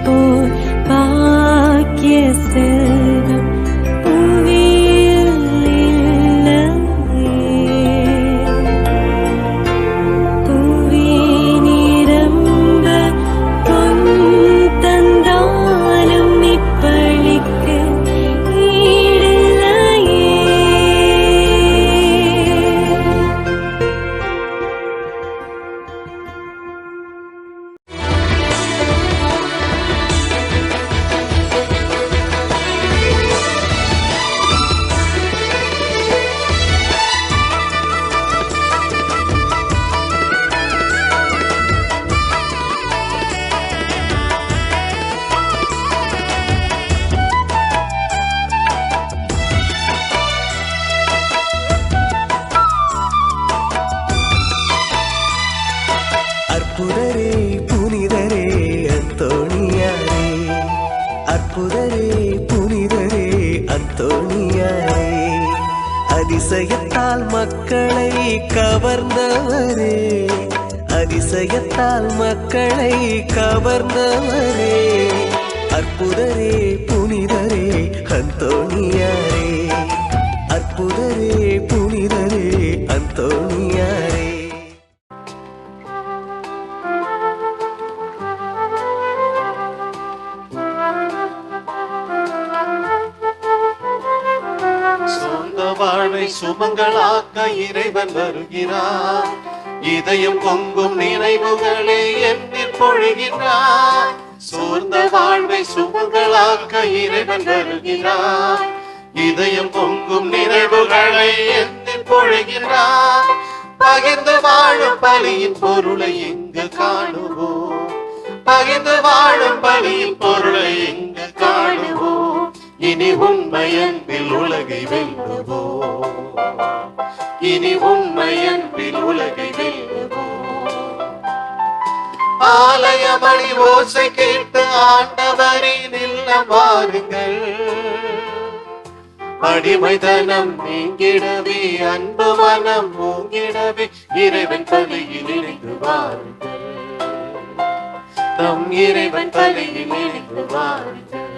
போல் பாக்கிய செல்வம் புவியில் இல்லையே. புவி நிரம்ப பொன் தந்தாலும் இப்பழிக்கு ஈடில்லையே. அற்புதரே புனிதரே அந்தோணியாரே, அற்புதரே புனிதரே அந்தோணியாரே, அதிசயத்தால் மக்களை கவர்ந்தவரே, அதிசயத்தால் மக்களை கவர்ந்தவரே, அற்புதரே புனிதரே அந்தோணியாரே, அற்புதரே புனிதரே அந்தோணியாரே. வாழ்வை சுமங்களாக்க இறைவன் வருகிறார். இதயம் பொங்கும் நினைவுகளை எண்ணில் பொழிகிறார். சோர்ந்த வாழ்வை சுமங்களாக்க இறைவன் வருகிறார். இதயம் பொங்கும் நினைவுகளை எண்ணில் பொழிகிறார். பகிர்ந்து வாழும் பலியின் பொருளை எங்கு காணுவோம், பகிர்ந்து வாழும் பலியின் பொருளை எங்கு காணுவோம். இனி உண்மை அன்பில் உலகை வெல்லுவோம், இனி உண்மை அன்பில் உலகை வெல்லுவோம். ஆலய மணி ஓசை கேட்டு ஆண்டவரின் இல்லம் வாருங்கள். அடிமைதனம் நீங்கிடவே அன்பு மனம் மூங்கிடவே இறைவன் பலியில் இணைந்து வாருங்கள், நம் இறைவன் பலியில் இணைந்து வாருங்கள்.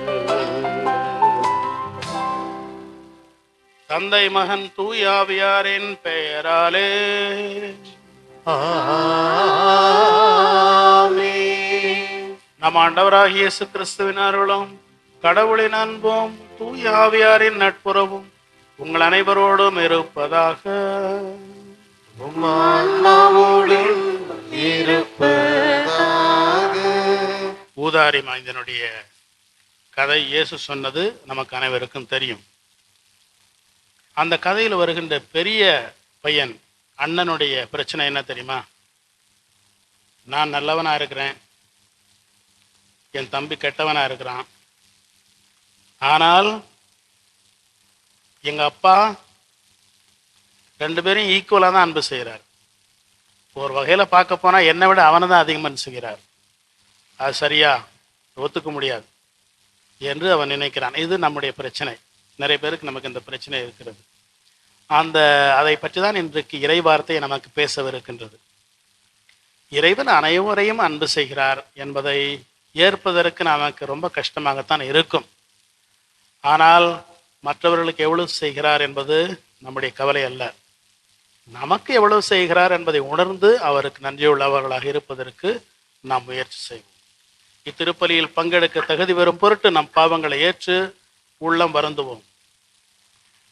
தந்தை மகன் தூயாவியாரின் பெயராலே ஆமென். நம் ஆண்டவராகிய இயேசு கிறிஸ்துவின் அருளும் கடவுளின் அன்பும் தூயாவியாரின் நட்புறவும் உங்கள் அனைவரோடும் இருப்பதாக. உம் ஆன்மாவோடும் இருப்பதாக. ஊதாரி மாய்ந்தனுடைய கதை இயேசு சொன்னது நமக்கு அனைவருக்கும் தெரியும். அந்த கதையில் வருகின்ற பெரிய பையன் அண்ணனுடைய பிரச்சனை என்ன தெரியுமா? நான் நல்லவனா இருக்கிறேன், என் தம்பி கெட்டவனா இருக்கிறான். ஆனால் எங்க அப்பா ரெண்டு பேரும் ஈக்குவலா தான் அன்பு செய்கிறார். ஒரு வகையில பார்க்க போனா என்னை விட அவனை தான் அதிகமாக அன்பு செய்கிறார். அது சரியா? ஒத்துக்க முடியாது என்று அவன் நினைக்கிறான். இது நம்முடைய பிரச்சனை. நிறைய பேருக்கு நமக்கு இந்த பிரச்சனை இருக்கிறது. அதை பற்றி தான் இன்றைக்கு இறை வார்த்தை நமக்கு பேசவிருக்கின்றது. இறைவன் அனைவரையும் அன்பு செய்கிறார் என்பதை ஏற்பதற்கு நமக்கு ரொம்ப கஷ்டமாகத்தான் இருக்கும். ஆனால் மற்றவர்களுக்கு எவ்வளவு செய்கிறார் என்பது நம்முடைய கவலை அல்ல. நமக்கு எவ்வளவு செய்கிறார் என்பதை உணர்ந்து அவருக்கு நன்றியுள்ளவர்களாக இருப்பதற்கு நாம் முயற்சி செய்வோம். இத்திருப்பலியில் பங்கெடுக்க தகுதி பெறும் பொருட்டு நம் பாவங்களை ஏற்று உள்ளம் வருந்துவோம்.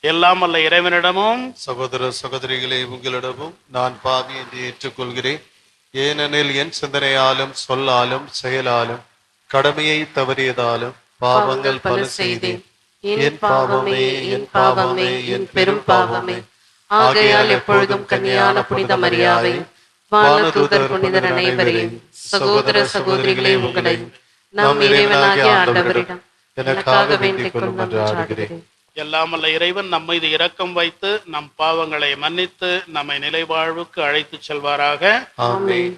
எல்லாம் அல்ல இறைவனிடமும் சகோதர சகோதரிகளே, உங்களிடமும் நான் பாவி என்று ஏற்றுக்கொள்கிறேன். ஏனெனில் என் சிந்தனையாலும் சொல்லாலும் செயலாலும் கடமையை தவறியதாலும் பாவங்கள் பல செய்தேன். என் பாவமே, என் பாவமே, என் பெரும் பாவமே. ஆகையால் எப்பொழுதும் கன்னியான புனித மரியாவை, வானதூதர் புனிதர் அனைவரையும், சகோதர சகோதரிகளே உங்களையும் நம் இறைவனாகிய ஆண்டவரிடம் எனக்காக வேண்டிக் கொள்ளும் மன்றாடுகிறேன். எல்லாம் அல்ல இறைவன் நம் மீது இரக்கம் வைத்து நம் பாவங்களை மன்னித்து நம்மை நிலைவாழ்வுக்கு அழைத்து செல்வாராக. ஆமென்.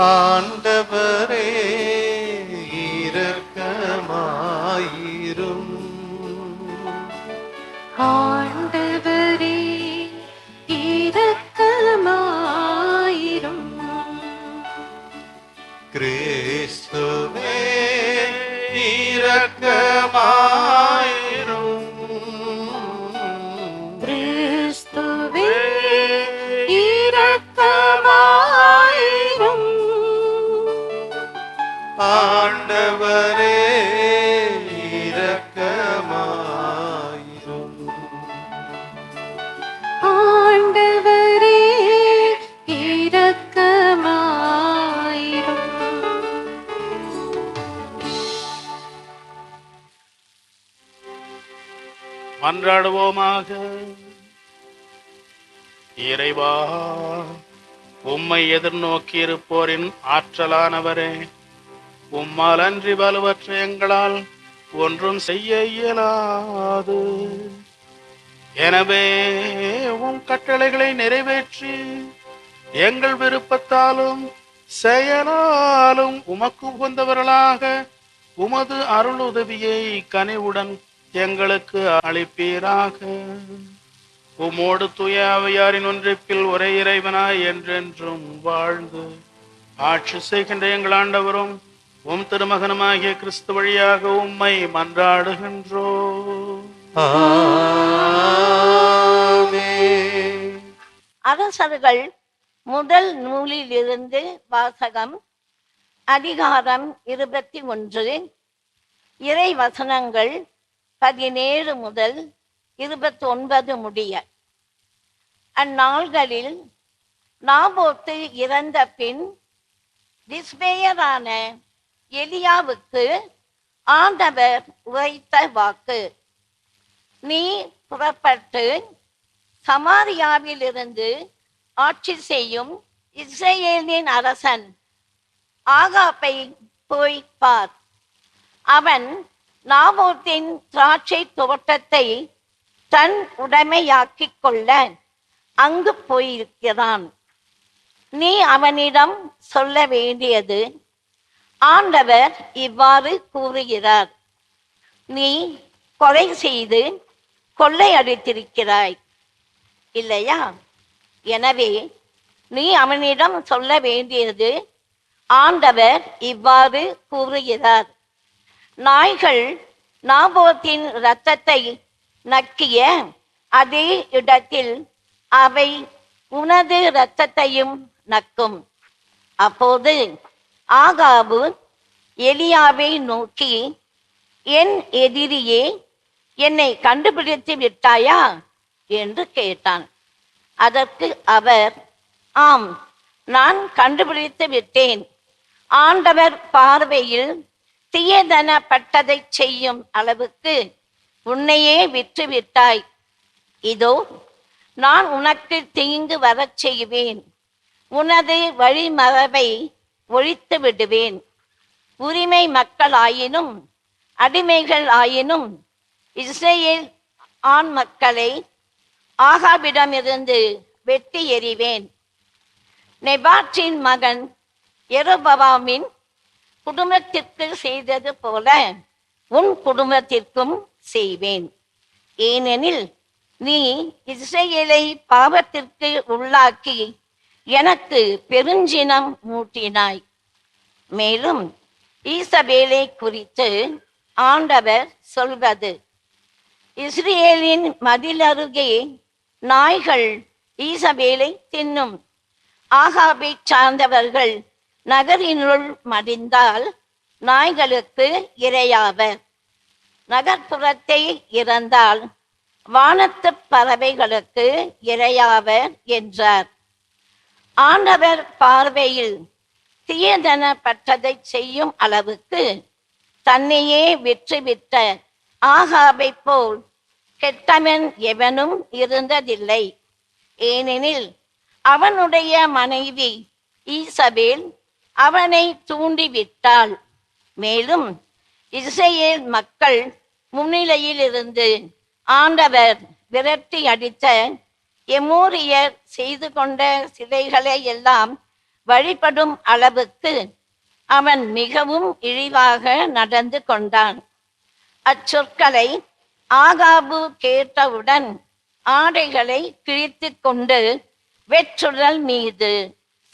ஆண்டவரே இரக்கமாயிரும். ஆண்டவரே இரக்கமாயிரும். ஆண்டவரே இரக்கமாயிரும். ஆண்டவரே இரக்கமாயிரும். மன்றாடுவோமாக. இறைவா, உம்மை எதிர்நோக்கி இருப்போரின் ஆற்றலானவரே, உம்மால் அன்றி வலுவற்ற எங்களால் ஒன்றும் செய்ய இயலாது. எனவே உம் கட்டளைகளை நிறைவேற்றி எங்கள் விருப்பத்தாலும் செயலாலும் உமக்கு உகந்தவர்களாக உமது அருள் உதவியை கனிவுடன் எங்களுக்கு அளிப்பீராக. உமோடு தூய ஆவியாரின் ஒன்றிப்பில் ஒரே இறைவனாய் என்றென்றும் வாழ்ந்து ஆட்சி செய்கின்ற எங்கள் ஆண்டவரும் உம் திருமகனுமாகிய கிறிஸ்து வழியாக உம்மை மன்றாடுகின்றோம். ஆமென். அரசர்கள் முதல் நூலிலிருந்து வாசகம். அதிகாரம் 21. இறை வசனங்கள் 17 முதல் 29 முடிய. அந்நாள்களில் நாபோத்து இறந்த பின் திஸ்பேயரான எலியாவுக்கு ஆண்டவர் உரைத்த வாக்கு: நீ புறப்பட்டு சமாரியாவிலிருந்து ஆட்சி செய்யும் இஸ்ரேலின் அரசன் ஆகாபை போய் பார். அவன் நாபோத்தின் திராட்சை தோட்டத்தை தன் உடைமையாக்கிக் கொள்ள அங்கு போயிருக்கிறான். நீ அவனிடம் சொல்ல வேண்டியது: ஆண்டவர் இவ்வாறு கூறுகிறார், நீ கொலை செய்து கொள்ளையடித்திருக்கிறாய் இல்லையா? எனவே நீ அவனிடம் சொல்ல வேண்டியது: ஆண்டவர் இவ்வாறு கூறுகிறார், நாய்கள் நாபோத்தின் இரத்தத்தை நக்கிய அதே இடத்தில் அவை உனது இரத்தத்தையும் நக்கும். அப்போது ஆகாபு எலியாவை நோக்கி, என் எதிரியே, என்னை கண்டுபிடித்து விட்டாயா என்று கேட்டான். அதற்கு அவர், ஆம், நான் கண்டுபிடித்து விட்டேன். ஆண்டவர் பார்வையில் தீயதனப்பட்டதை செய்யும் அளவுக்கு உன்னையே விற்றுவிட்டாய். இதோ நான் உனக்கு தீங்கு வரச் செய்வேன். உனது வழிமரபை ஒழித்து விடுவேன். உரிமை மக்கள் ஆயினும் அடிமைகள் ஆயினும் இஸ்ரேல் ஆண் மக்களை ஆகாபிடமிருந்து வெட்டி எறிவேன். நெபாற்றின் மகன் யெரொபெயாமின் குடும்பத்திற்கு செய்தது போல உன் குடும்பத்திற்கும் செய்வேன். ஏனெனில் நீ இஸ்ரேலை பாவத்திற்கு உள்ளாக்கி எனக்கு பெருஞ்சினம் மூட்டினாய். மேலும் ஈசபேலை குறித்து ஆண்டவர் சொல்வது: இஸ்ரேலின் மதிலருகே நாய்கள் ஈசபேலை தின்னும். ஆகாபை சார்ந்தவர்கள் நகரினுள் மடிந்தால் நாய்களுக்கு இரையாவர். நகர்ப்புறத்தை இறந்தால் வானத்து பறவைகளுக்கு இரையாவர் என்றார். ஆண்டவர் பார்வையில் தீயதனப்பட்டதை செய்யும் அளவுக்கு தன்னையே விற்றுவிட்ட ஆகாபை போல் கெட்டவன் எவனும் இருந்ததில்லை. ஏனெனில் அவனுடைய மனைவி ஈசபேல் அவனை தூண்டிவிட்டாள். மேலும் இஸ்ரேல் மக்கள் முன்னிலையிலிருந்து ஆண்டவர் விரட்டி அடித்த எமோரியர் செய்து கொண்ட சிலைகளை எல்லாம் வழிபடும் அளவுக்கு அவன் மிகவும் இழிவாக நடந்து கொண்டான். அச்சொற்களை ஆகாபு கேட்டவுடன் ஆடைகளை கிழித்து கொண்டு வெற்றுடல் மீது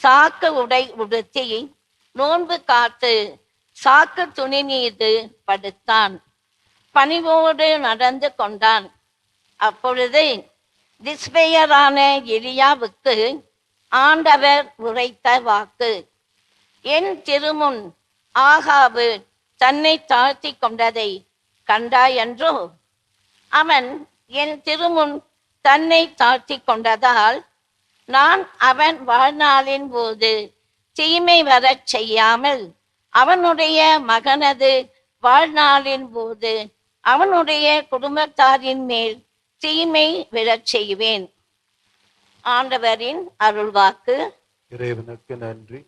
சாக்கு உடை உடுத்தி நோன்பு காத்து சாக்கு துணி மீது படுத்தான். பணிவோடு நடந்து கொண்டான். அப்பொழுது திஸ்பேயரான எலியாவுக்கு ஆண்டவர் உரைத்த வாக்கு. என் திருமுன் ஆகாபு தன்னை தாழ்த்தி கொண்டதை கண்டாயன்றோ? அவன் என் திருமுன் தன்னை தாழ்த்தி கொண்டதால் நான் அவன் வாழ்நாளின் போது தீமை வரச் செய்யாமல் அவனுடைய மகனது வாழ்நாளின் போது அவனுடைய குடும்பத்தாரின் மேல் தீமை விழச் செய்வேன். ஆண்டவரின் அருள்வாக்கு. இறைவனுக்கு நன்றி.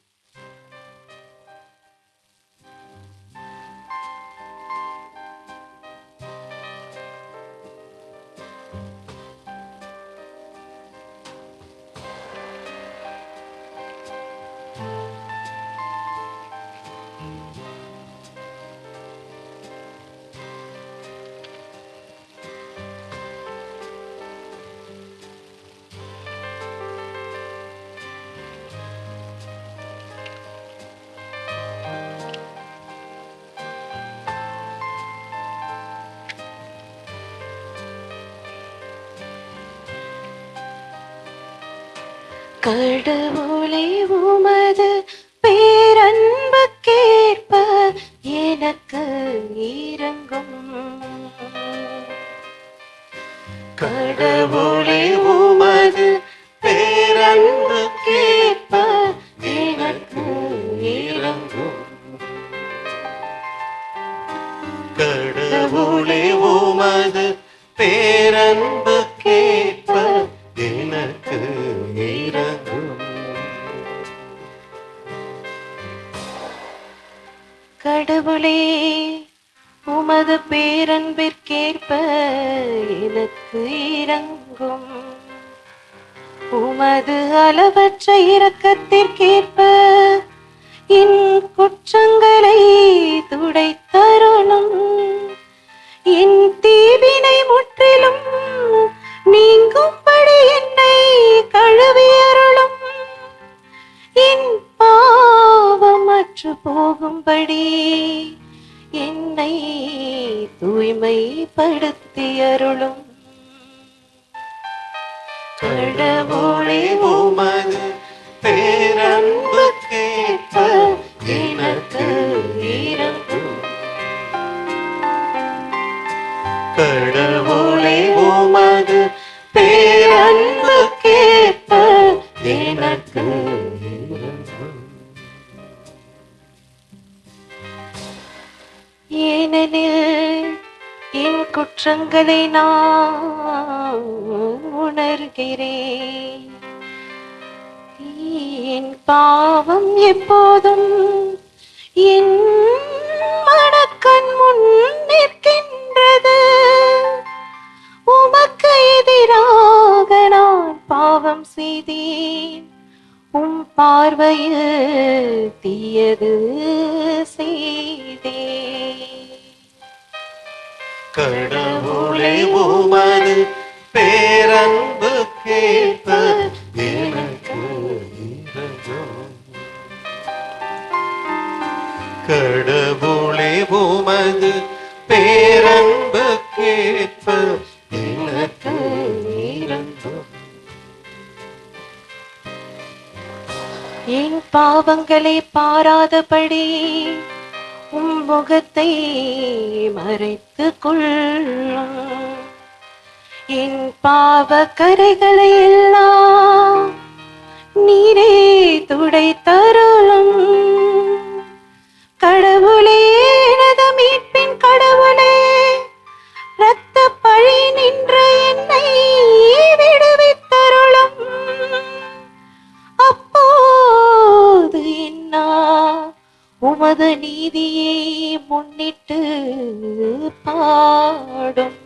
கடவுளே உமது பேரன்புக்கேற்ப எனக்கு இரங்கும். கடவுளே உமது பேரன்புக்கேற்ப எனக்கு இரங்கும். கடவுளே உமது பேரன்புக்கேற்ப எனக்கு இரங்கும். கடவுளே உமது பேரன்பிற்கேற்ப எனக்கு இரங்கும். உமது அளவற்ற இரக்கத்திற்கேற்ப என் குற்றங்களை துடைத்தருளும். என் தீவினை முற்றிலும் நீங்கும்படி என்னை கழுவியருளும். என் பாவமற்று போகும்படி என்னை தூய்மைப்படுத்தியருளும். கடவுளே உமது பேரன்புக்கேற்ப எனக்கு இரங்கும். கடவுளே உமது பேரன்புக்கேற்ப எனக்கு இரங்கும். ஏனெனில் என் குற்றங்களை நான் உணர்கிறேன். என் பாவம் எப்போதும் என் மனக்கண் முன் நிற்கின்றது. உமக்கு எதிராக நான் பாவம் செய்தேன். உம் பார்வையில் தீயது செய்தேன். கடவுளே உமது பேரன்புக்கேற்ப எனக்கு இரங்கும். கடவுளே உமது பேரன்புக்கேற்ப எனக்கு இரங்கும். என் பாவங்களை பாராதபடி உம் முகத்தை மறைத்துக் கொள்ளும். என் பாவ கரைகளை எல்லாம் நீரே துடைத்தருளும். கடவுளே, எனது மீட்பின் கடவுளே, இரத்த பழி நின்று என்னை விடுவித்தருளும். அப்போது என்னா உமது நீதியை முன்னிட்டு பாடும்.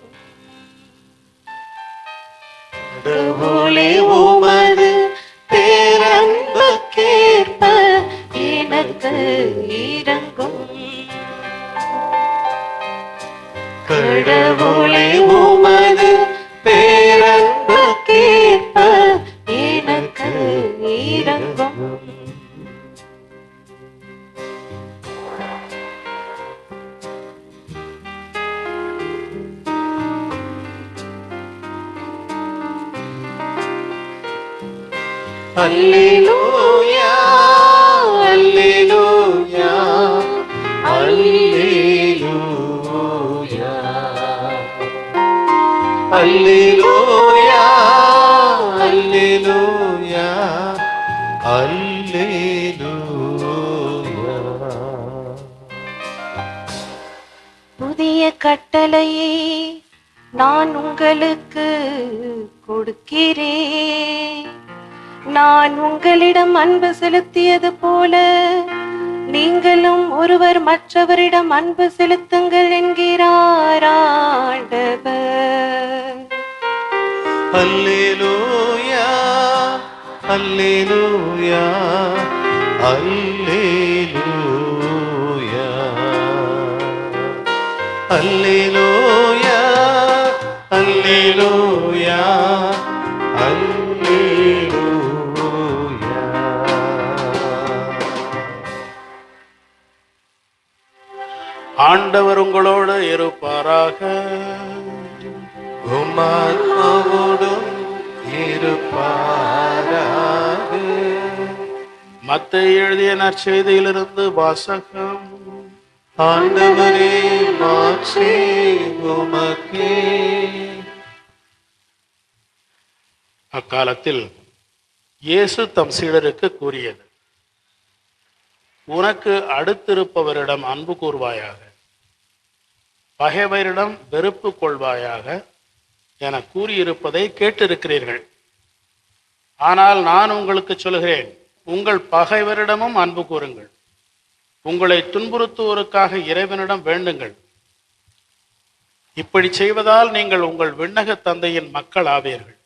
கடவுளே உமது பேரன்புக்கேற்ப எனக்கு இரங்கும். கடவுளே உமது பேரன்புக்கேற்ப எனக்கு இரங்கும். அல்லேலூயா அல்லேலூயா அல்லேலூயா அல்லேலூயா அல்லேலூயா அல்லேலூயா. புதிய கட்டளையை நான் உங்களுக்கு கொடுக்கிறேன். நான் உங்களிடம் அன்பு செலுத்தியது போல நீங்களும் ஒருவர் மற்றவரிடம் அன்பு செலுத்துங்கள் என்கிறார் ஆண்டவர். அல்லேலூயா அல்லேலூயா அல்லேலூயா அல்லேலூயா அல்லேலூயா அல்லேலூயா. ஆண்டவர் உங்களோடு இருப்பாராக. உம்மாத்மாவோடும் இருப்பாராக. மத்தேயு எழுதிய நற்செய்தியிலிருந்து வாசகம். ஆண்டவரே மாட்சி உமக்கே. அக்காலத்தில் இயேசு தம் சீடருக்கு கூறியது, உனக்கு அடுத்திருப்பவரிடம் அன்பு கூர்வாயாக, பகைவரிடம் வெறுப்பு கொள்வாயாக என கூறியிருப்பதை கேட்டிருக்கிறீர்கள். ஆனால் நான் உங்களுக்கு சொல்கிறேன், உங்கள் பகைவரிடமும் அன்பு கூறுங்கள், உங்களை துன்புறுத்துவோருக்காக இறைவனிடம் வேண்டுங்கள். இப்படி செய்வதால் நீங்கள் உங்கள் விண்ணக தந்தையின் மக்கள் ஆவீர்கள்.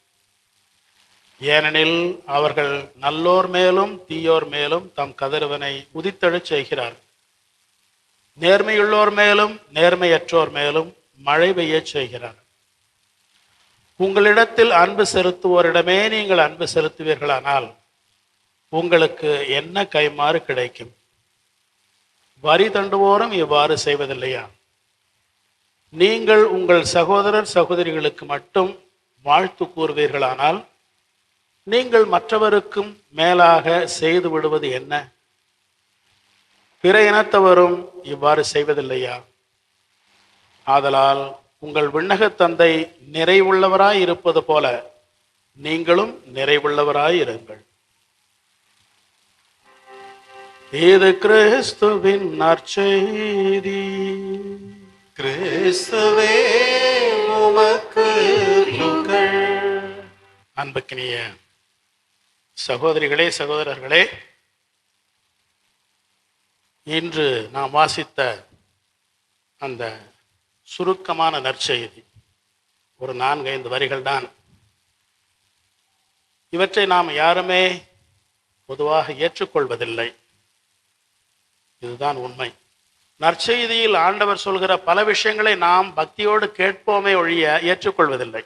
ஏனெனில் அவர்கள் நல்லோர் மேலும் தீயோர் மேலும் தம் கதிரவனை உதித்தெழச் செய்கிறார். நேர்மையுள்ளோர் மேலும் நேர்மையற்றோர் மேலும் மழை பெய்யச் செய்கிறார். உங்களிடத்தில் அன்பு செலுத்துவோரிடமே நீங்கள் அன்பு செலுத்துவீர்களானால் உங்களுக்கு என்ன கைமாறு கிடைக்கும்? வரி தண்டுவோரும் இவ்வாறு செய்வதில்லையா? நீங்கள் உங்கள் சகோதரர் சகோதரிகளுக்கு மட்டும் வாழ்த்து கூறுவீர்களானால் நீங்கள் மற்றவருக்கும் மேலாக செய்து விடுவது என்ன? பிற இனத்தவரும் இவ்வாறு செய்வதில்லையா? ஆதலால் உங்கள் விண்ணக தந்தை நிறைவுள்ளவராய் இருப்பது போல நீங்களும் நிறைவுள்ளவராய் இருங்கள். இது கிறிஸ்துவின் நற்செய்தி. கிறிஸ்துவே உமக்கு புகழ். அன்புக்கினிய சகோதரிகளே சகோதரர்களே, இன்று நாம் வாசித்த அந்த சுருக்கமான நற்செய்தி ஒரு 4-5 வரிகள் தான். இவற்றை நாம் யாருமே பொதுவாக ஏற்றுக்கொள்வதில்லை. இதுதான் உண்மை. நற்செய்தியில் ஆண்டவர் சொல்கிற பல விஷயங்களை நாம் பக்தியோடு கேட்போமே ஒழிய ஏற்றுக்கொள்வதில்லை.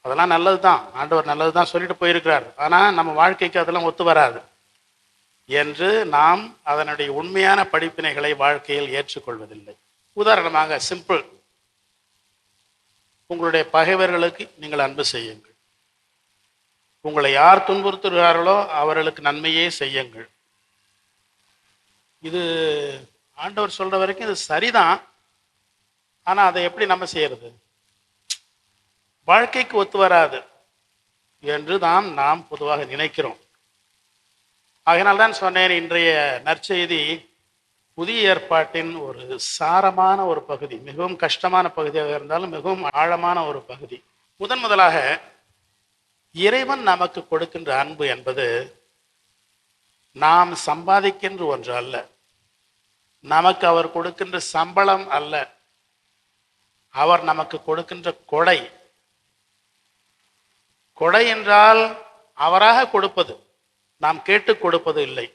அதெல்லாம் நல்லது தான், ஆண்டவர் நல்லது தான் சொல்லிட்டு போயிருக்கிறார். ஆனால் நம்ம வாழ்க்கைக்கு அதெல்லாம் ஒத்து வராது என்று நாம் அதனுடைய உண்மையான படிப்பினைகளை வாழ்க்கையில் ஏற்றுக்கொள்வதில்லை. உதாரணமாக சிம்பிள், உங்களுடைய பகைவர்களுக்கு நீங்கள் அன்பு செய்யுங்கள். உங்களை யார் துன்புறுத்துகிறார்களோ அவர்களுக்கு நன்மையே செய்யுங்கள். இது ஆண்டவர் சொல்ற வரைக்கும் இது சரிதான். ஆனா அதை எப்படி நம்ம செய்யறது? வாழ்க்கைக்கு ஒத்து வராது என்று தான் நாம் பொதுவாக நினைக்கிறோம். அதனால்தான் சொன்னேன், இன்றைய நற்செய்தி புதிய ஏற்பாட்டின் ஒரு சாரமான ஒரு பகுதி, மிகவும் கஷ்டமான பகுதியாக இருந்தாலும் மிகவும் ஆழமான ஒரு பகுதி. முதலாக இறைவன் நமக்கு கொடுக்கின்ற அன்பு என்பது நாம் சம்பாதிக்கின்ற ஒன்று அல்ல, நமக்கு அவர் கொடுக்கின்ற சம்பளம் அல்ல, அவர் நமக்கு கொடுக்கின்ற கொடை. கொடை என்றால் அவராக கொடுப்பது, நாம் கேட்டு கொடுப்பது இல்லை,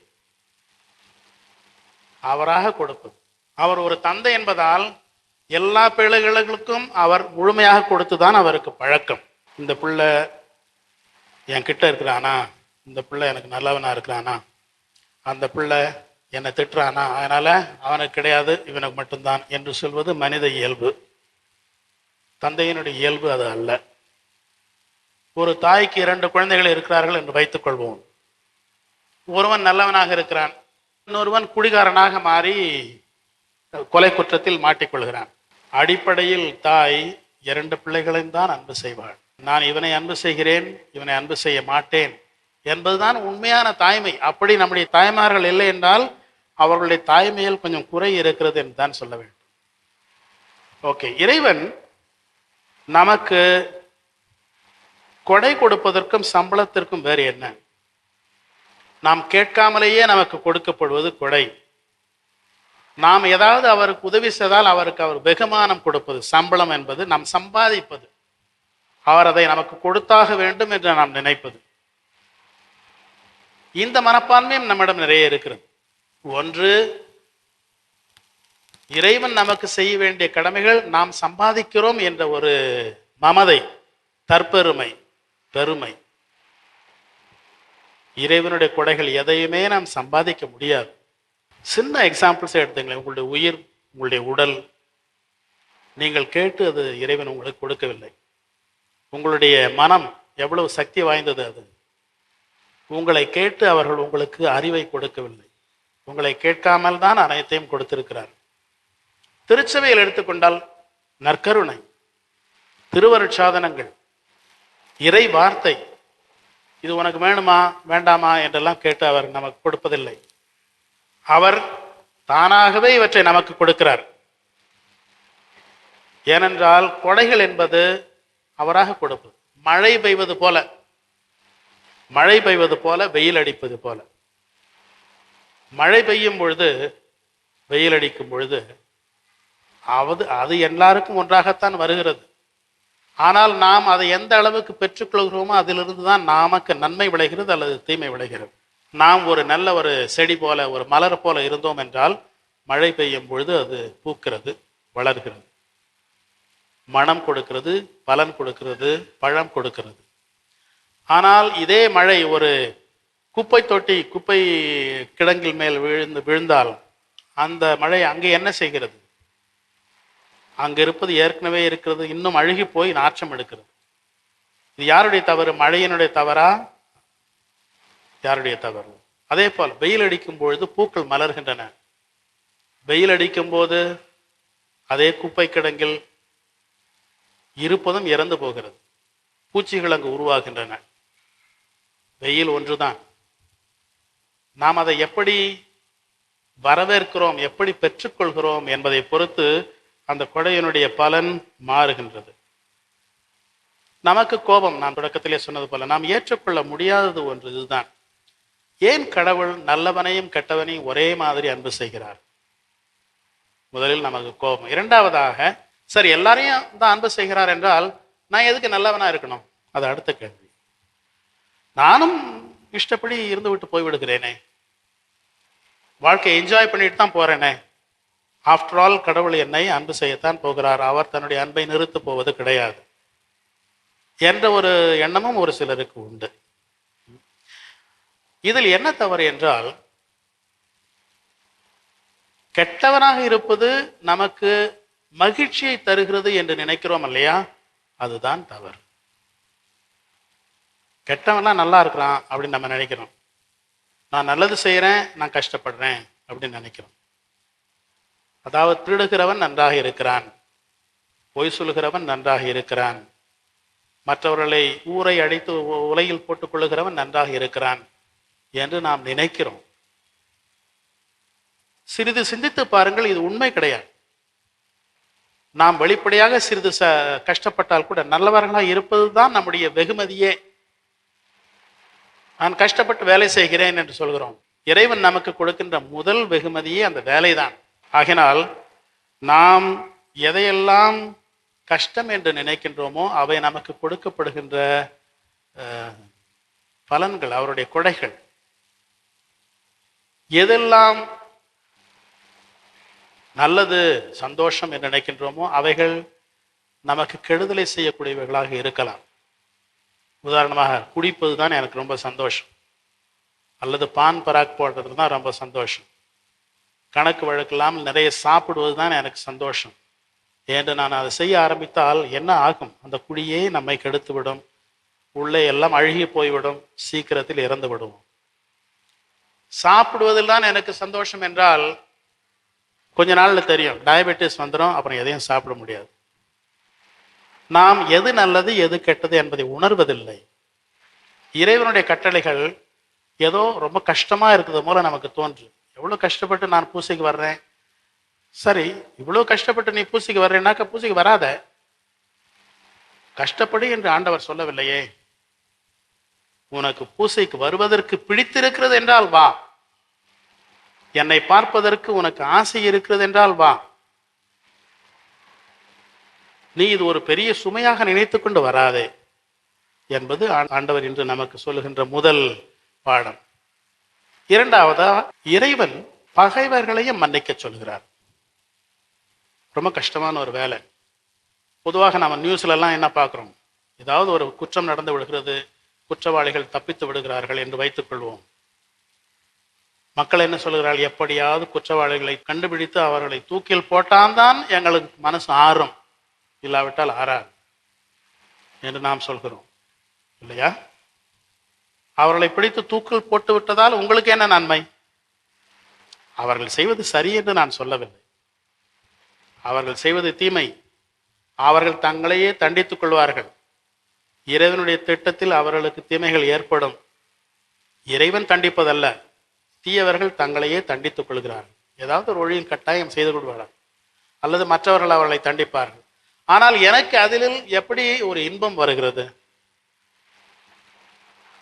அவராக கொடுப்பது. அவர் ஒரு தந்தை என்பதால் எல்லா பிள்ளைகளுக்கும் அவர் முழுமையாக கொடுத்துதான் அவருக்கு பழக்கம். இந்த பிள்ளை என் கிட்ட இருக்கிறானா, இந்த பிள்ளை எனக்கு நல்லவனா இருக்கிறானா, அந்த பிள்ளை என்னை திட்டுறானா, அதனால அவனுக்கு கிடையாது இவனுக்கு மட்டும்தான் என்று சொல்வது மனித இயல்பு. தந்தையினுடைய இயல்பு அது அல்ல. ஒரு தாய்க்கு 2 குழந்தைகள் இருக்கிறார்கள் என்று வைத்துக் கொள்வோம். ஒருவன் நல்லவனாக இருக்கிறான், இன்னொருவன் குடிகாரனாக மாறி கொலை குற்றத்தில் மாட்டிக்கொள்கிறான். அடிப்படையில் தாய் 2 பிள்ளைகளையும் தான் அன்பு செய்வாள். நான் இவனை அன்பு செய்கிறேன், இவனை அன்பு செய்ய மாட்டேன் என்பதுதான் உண்மையான தாய்மை. அப்படி நம்முடைய தாய்மார்கள் இல்லை என்றால் அவர்களுடைய தாய்மையில் கொஞ்சம் குறை இருக்கிறது என்று தான் சொல்ல வேண்டும். ஓகே, இறைவன் நமக்கு கொடை கொடுப்பதற்கும் சம்பளத்திற்கும் வேறு என்ன? நாம் கேட்காமலேயே நமக்கு கொடுக்கப்படுவது கொடை. நாம் ஏதாவது அவருக்கு உதவி செய்தால் அவருக்கு அவர் வெகுமானம் கொடுப்பது சம்பளம் என்பது நாம் சம்பாதிப்பது. அவர் அதை நமக்கு கொடுத்தாக வேண்டும் என்று நாம் நினைப்பது. இந்த மனப்பான்மையும் நம்மிடம் நிறைய இருக்கிறது. ஒன்று, இறைவன் நமக்கு செய்ய வேண்டிய கடமைகள் நாம் சம்பாதிக்கிறோம் என்ற ஒரு மமதை, தற்பெருமை, பெருமை. இறைவனுடைய கொடைகள் எதையுமே நாம் சம்பாதிக்க முடியாது. சின்ன எக்ஸாம்பிள்ஸை எடுத்துங்களேன். உங்களுடைய உயிர், உங்களுடைய உடல், நீங்கள் கேட்டு அது இறைவன் உங்களுக்கு கொடுக்கவில்லை. உங்களுடைய மனம் எவ்வளவு சக்தி வாய்ந்தது அது. உங்களை கேட்டு அவர்கள் உங்களுக்கு அறிவை கொடுக்கவில்லை. உங்களை கேட்காமல் தான் அனைத்தையும் கொடுத்திருக்கிறார். திருச்சபையில் எடுத்துக்கொண்டால் நற்கருணை, திருவருட்சாதனங்கள், இறை வார்த்தை, இது உனக்கு வேணுமா வேண்டாமா என்றெல்லாம் கேட்டு அவர் நமக்கு கொடுப்பதில்லை. அவர் தானாகவே இவற்றை நமக்கு கொடுக்கிறார். ஏனென்றால் கொடைகள் என்பது அவராக கொடுப்பது. மழை பெய்வது போல, மழை பெய்வது போல, வெயில் அடிப்பது போல. மழை பெய்யும் பொழுது, வெயில் அடிக்கும் பொழுது அது எல்லாருக்கும் ஒன்றாகத்தான் வருகிறது. ஆனால் நாம் அதை எந்த அளவுக்கு பெற்றுக்கொள்கிறோமோ அதிலிருந்து தான் நமக்கு நன்மை விளைகிறது அல்லது தீமை விளைகிறது. நாம் ஒரு நல்ல ஒரு செடி போல, ஒரு மலர் போல இருந்தோம் என்றால் மழை பெய்யும் பொழுது அது பூக்கிறது, வளர்கிறது, மனம் கொடுக்கிறது, பலன் கொடுக்கிறது, பழம் கொடுக்கிறது. ஆனால் இதே மழை ஒரு குப்பை தொட்டி, குப்பை கிடங்கில் மேல் விழுந்தால் அந்த மழை அங்கே என்ன செய்கிறது? அங்கே இருப்பது ஏற்கனவே இருக்கிறது, இன்னும் அழுகி போய் நாற்றம் எடுக்கிறது. இது யாருடைய தவறு? மழையினுடைய தவறா? யாருடைய தவறு? அதே போல் வெயில் அடிக்கும் பொழுது பூக்கள் மலர்கின்றன. வெயில் அடிக்கும் போது அதே குப்பை கிடங்கில் இருப்பதும் இறந்து போகிறது, பூச்சிகள் அங்கு உருவாகின்றன. வெயில் ஒன்றுதான். நாம் அதை எப்படி வரவேற்கிறோம், எப்படி பெற்றுக்கொள்கிறோம் என்பதை பொறுத்து அந்த கொடையினுடைய பலன் மாறுகின்றது. நமக்கு கோபம், நான் தொடக்கத்திலே சொன்னது போல, நாம் ஏற்றுக்கொள்ள முடியாதது ஒன்று இதுதான். ஏன் கடவுள் நல்லவனையும் கெட்டவனையும் ஒரே மாதிரி அன்பு செய்கிறார்? முதலில் நமக்கு கோபம். இரண்டாவதாக, சரி எல்லாரையும் தான் அன்பு செய்கிறார் என்றால் நான் எதுக்கு நல்லவனா இருக்கணும்? அது அடுத்த கேள்வி. நானும் இஷ்டப்படி இருந்து விட்டு போய்விடுகிறேனே, வாழ்க்கையை என்ஜாய் பண்ணிட்டு தான் போறேனே. ஆஃப்டர் ஆல் கடவுள் என்னை அன்பு செய்யத்தான் போகிறார், அவர் தன்னுடைய அன்பை நிறுத்த போவது கிடையாது என்ற ஒரு எண்ணமும் ஒரு சிலருக்கு உண்டு. இதில் என்ன தவறு என்றால், கெட்டவனாக இருப்பது நமக்கு மகிழ்ச்சியை தருகிறது என்று நினைக்கிறோம் இல்லையா? அதுதான் தவறு. கெட்டவன்லாம் நல்லா இருக்கிறான் அப்படின்னு நம்ம நினைக்கிறோம். நான் நல்லது செய்கிறேன், நான் கஷ்டப்படுறேன் அப்படின்னு நினைக்கிறோம். அதாவது திருடுகிறவன் நன்றாக இருக்கிறான், பொய் சொல்கிறவன் நன்றாக இருக்கிறான், மற்றவர்களை ஊரை அடித்து உலையில் போட்டுக் கொள்ளுகிறவன் நன்றாக இருக்கிறான் என்று நாம் நினைக்கிறோம். சிறிது சிந்தித்து பாருங்கள், இது உண்மை கிடையாது. நாம் வெளிப்படையாக சிறிது கஷ்டப்பட்டால் கூட நல்லவர்களாக இருப்பது தான் நம்முடைய வெகுமதியே. நான் கஷ்டப்பட்டு வேலை செய்கிறேன் என்று சொல்கிறோம். இறைவன் நமக்கு கொடுக்கின்ற முதல் வெகுமதியே அந்த வேலைதான். ஆகினால் நாம் எதையெல்லாம் கஷ்டம் என்று நினைக்கின்றோமோ அவை நமக்கு கொடுக்கப்படுகின்ற பலன்கள், அவருடைய கொடைகள். எதெல்லாம் நல்லது, சந்தோஷம் என்று நினைக்கின்றோமோ அவைகள் நமக்கு கெடுதலை செய்யக்கூடியவைகளாக இருக்கலாம். உதாரணமாக, குடிப்பது தான் எனக்கு ரொம்ப சந்தோஷம், அல்லது பான் பராக் போடுறது தான் ரொம்ப சந்தோஷம், கணக்கு வழக்கு இல்லாமல் நிறைய சாப்பிடுவது தான் எனக்கு சந்தோஷம் என்று நான் அதை செய்ய ஆரம்பித்தால் என்ன ஆகும்? அந்த குடியே நம்மை கெடுத்துவிடும். உள்ளே எல்லாம் அழுகி போய்விடும், சீக்கிரத்தில் இறந்து விடுவோம். சாப்பிடுவதில் தான் எனக்கு சந்தோஷம் என்றால் கொஞ்ச நாள்ல தெரியும், டயபெட்டிஸ் வந்துடும், அப்புறம் எதையும் சாப்பிட முடியாது. நாம் எது நல்லது எது கெட்டது என்பதை உணர்வதில்லை. இறைவனுடைய கட்டளைகள் ஏதோ ரொம்ப கஷ்டமா இருக்குது போல நமக்கு தோன்று. எவ்வளவு கஷ்டப்பட்டு நான் பூசைக்கு வர்றேன், சரி இவ்வளவு கஷ்டப்பட்டு நீ பூசைக்கு வர்றேன்னாக்க பூசைக்கு வராத, கஷ்டப்படு என்று ஆண்டவர் சொல்லவில்லையே. உனக்கு பூசைக்கு வருவதற்கு பிடித்திருக்கிறது என்றால் வா, என்னை பார்ப்பதற்கு உனக்கு ஆசை இருக்கிறது என்றால் வா. நீ இது ஒரு பெரிய சுமையாக நினைத்துக் கொண்டு வராதே என்பது ஆண்டவர் இன்று நமக்கு சொல்லுகின்ற முதல் பாடம். இரண்டாவதா, இறைவன் பகைவர்களையும் மன்னிக்க சொல்கிறார். ரொம்ப கஷ்டமான ஒரு வேலை. பொதுவாக நம்ம நியூஸ்ல எல்லாம் என்ன பார்க்கிறோம், ஏதாவது ஒரு குற்றம் நடந்து விடுகிறது, குற்றவாளிகள் தப்பித்து விடுகிறார்கள் என்று வைத்துக் கொள்வோம். மக்கள் என்ன சொல்கிறார்கள், எப்படியாவது குற்றவாளிகளை கண்டுபிடித்து அவர்களை தூக்கில் போட்டால்தான் எங்களுக்கு மனசு ஆறும், இல்லாவிட்டால் ஆறாது என்று நாம் சொல்கிறோம் இல்லையா? அவர்களை பிடித்து தூக்கில் போட்டு விட்டதால் உங்களுக்கு என்ன நன்மை? அவர்கள் செய்வது சரி என்று நான் சொல்லவில்லை, அவர்கள் செய்வது தீமை. அவர்கள் தங்களையே தண்டித்துக் கொள்வார்கள். இறைவனுடைய திட்டத்தில் அவர்களுக்கு தீமைகள் ஏற்படும். இறைவன் தண்டிப்பதல்ல, தீயவர்கள் தங்களையே தண்டித்துக் கொள்கிறார்கள். ஏதாவது ஒரு வழியில் கட்டாயம் செய்து கொள்வார்கள், அல்லது மற்றவர்கள் அவர்களை தண்டிப்பார்கள். ஆனால் எனக்கு அதில் எப்படி ஒரு இன்பம் வருகிறது?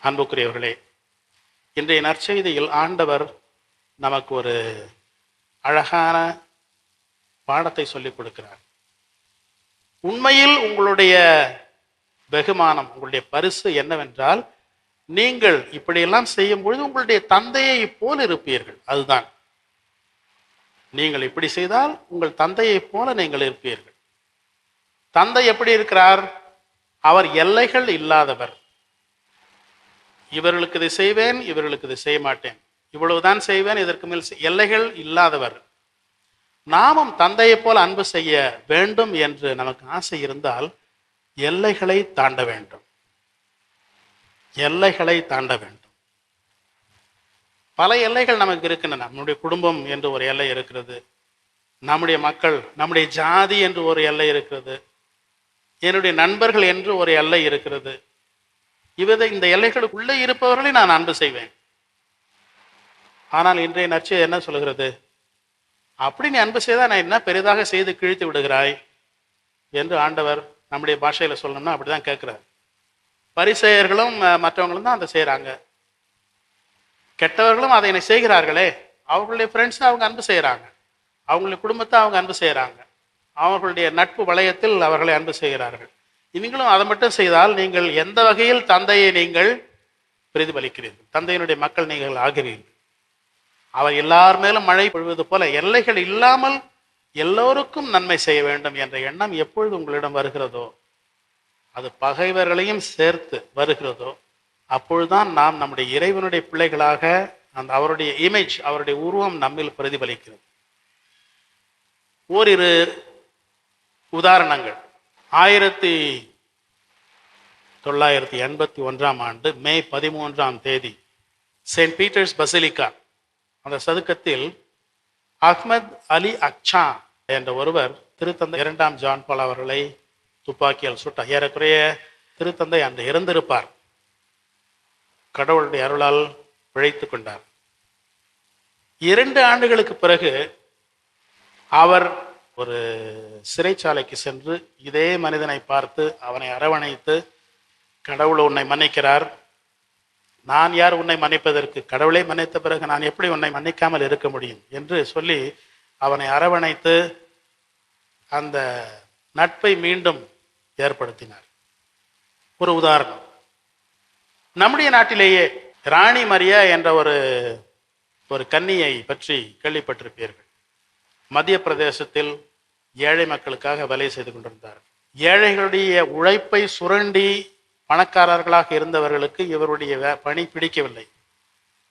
அன்புக்குரியவர்களே, இன்றைய நற்செய்தியில் ஆண்டவர் நமக்கு ஒரு அழகான பாடத்தை சொல்லிக் கொடுக்கிறார். உண்மையில் உங்களுடைய வெகுமானம், உங்களுடைய பரிசு என்னவென்றால், நீங்கள் இப்படியெல்லாம் செய்யும் பொழுது உங்களுடைய தந்தையை போல இருப்பீர்கள். அதுதான், நீங்கள் இப்படி செய்தால் உங்கள் தந்தையை போல நீங்கள் இருப்பீர்கள். தந்தை எப்படி இருக்கிறார்? அவர் எல்லைகள் இல்லாதவர். இவர்களுக்கு இதை செய்வேன், இவர்களுக்கு இதை செய்ய மாட்டேன், இவ்வளவுதான் செய்வேன், இதற்கு மேல் எல்லைகள் இல்லாதவர். நாமும் தந்தையை போல அன்பு செய்ய வேண்டும் என்று நமக்கு ஆசை இருந்தால் எல்லைகளை தாண்ட வேண்டும், எல்லைகளை தாண்ட வேண்டும். பல எல்லைகள் நமக்கு இருக்கின்றன. நம்முடைய குடும்பம் என்று ஒரு எல்லை இருக்கிறது, நம்முடைய மக்கள், நம்முடைய ஜாதி என்று ஒரு எல்லை இருக்கிறது, என்னுடைய நண்பர்கள் என்று ஒரு எல்லை இருக்கிறது. இந்த எல்லைகளுக்குள்ளே இருப்பவர்களை நான் அன்பு செய்வேன். ஆனால் இன்றைய நற்செய்தி என்ன சொல்கிறது? அப்படி நீ அன்பு செய்தால் நான் என்ன பெரிதாக செய்து கிழித்து விடுகிறாய் என்று ஆண்டவர் நம்முடைய பாஷையில சொல்லணும்னா அப்படிதான் கேட்கிறார். பரிசேயர்களும் மற்றவங்களும் தான் அதை செய்யறாங்க, கெட்டவர்களும் அதை செய்கிறார்களே. அவர்களுடைய ஃப்ரெண்ட்ஸ் அவங்க அன்பு செய்யறாங்க, அவங்களுடைய குடும்பத்தை அவங்க அன்பு செய்யறாங்க, அவர்களுடைய நட்பு வளையத்தில் அவர்களை அன்பு செய்கிறார்கள். நீங்களும் அதை மட்டும் செய்தால் நீங்கள் எந்த வகையில் தந்தையை நீங்கள் பிரதிபலிக்கிறீர்கள்? தந்தையினுடைய மக்கள் நீங்கள் ஆகிறீர்கள். அவர் எல்லார் மேலும் மழை பொழிவது போல எல்லைகள் இல்லாமல் எல்லோருக்கும் நன்மை செய்ய வேண்டும் என்ற எண்ணம் எப்பொழுது உங்களிடம் வருகிறதோ, அது பகைவர்களையும் சேர்த்து வருகிறதோ, அப்பொழுதுதான் நாம் நம்முடைய இறைவனுடைய பிள்ளைகளாக அவருடைய இமேஜ், அவருடைய உருவம் நம்மில் பிரதிபலிக்கிறது. ஓரிரு உதாரணங்கள். 1981 மே 13 செயின்ட் பீட்டர்ஸ் பசிலிக்கா அந்த சதுக்கத்தில் அஹ்மத் அலி அக்சா என்ற ஒருவர் திருத்தந்தை 2ஆம் ஜான் பால் அவர்களை துப்பாக்கியால் சுட்டார். ஏறக்குறைய திருத்தந்தை அன்று இறந்திருப்பார். கடவுளுடைய அருளால் பிழைத்து கொண்டார். 2 ஆண்டுகளுக்கு பிறகு அவர் ஒரு சிறைச்சாலைக்கு சென்று இதே மனிதனை பார்த்து அவனை அரவணைத்து, கடவுள் உன்னை மன்னிக்கிறார், நான் யார் உன்னை மன்னிப்பதற்கு, கடவுளை மன்னித்த பிறகு நான் எப்படி உன்னை மன்னிக்காமல் இருக்க முடியும் என்று சொல்லி அவனை அரவணைத்து அந்த நட்பை மீண்டும் ஏற்படுத்தினார். ஒரு உதாரணம். நம்முடைய நாட்டிலேயே ராணி மரியா என்ற ஒரு கன்னியை பற்றி கேள்விப்பட்டிருப்பீர்கள். மத்திய பிரதேசத்தில் ஏழை மக்களுக்காக வேலை செய்து கொண்டிருந்தார். ஏழைகளுடைய உழைப்பை சுரண்டி பணக்காரர்களாக இருந்தவர்களுக்கு இவருடைய பணி பிடிக்கவில்லை.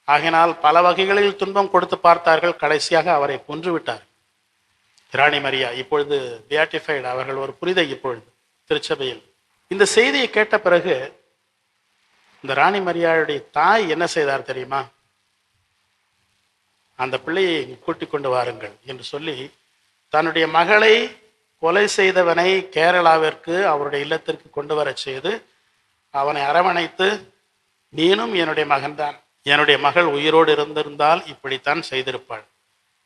ஆகினால் பல வகைகளில் துன்பம் கொடுத்து பார்த்தார்கள். கடைசியாக அவரை கொன்றுவிட்டார். ராணி மரியா இப்பொழுது பியாட்டிஃபைடு, அவர்கள் ஒரு புனிதை இப்பொழுது திருச்சபையில். இந்த செய்தியை கேட்ட பிறகு இந்த ராணி மரியாளுடைய தாய் என்ன செய்தார் தெரியுமா? அந்த பிள்ளையை கூட்டிக் கொண்டு வாருங்கள் என்று சொல்லி தன்னுடைய மகளை கொலை செய்தவனை கேரளாவிற்கு அவருடைய இல்லத்திற்கு கொண்டு வர செய்து அவனை அரவணைத்து, நீனும் என்னுடைய மகன்தான், என்னுடைய மகள் உயிரோடு இருந்திருந்தால் இப்படித்தான் செய்திருப்பாள்,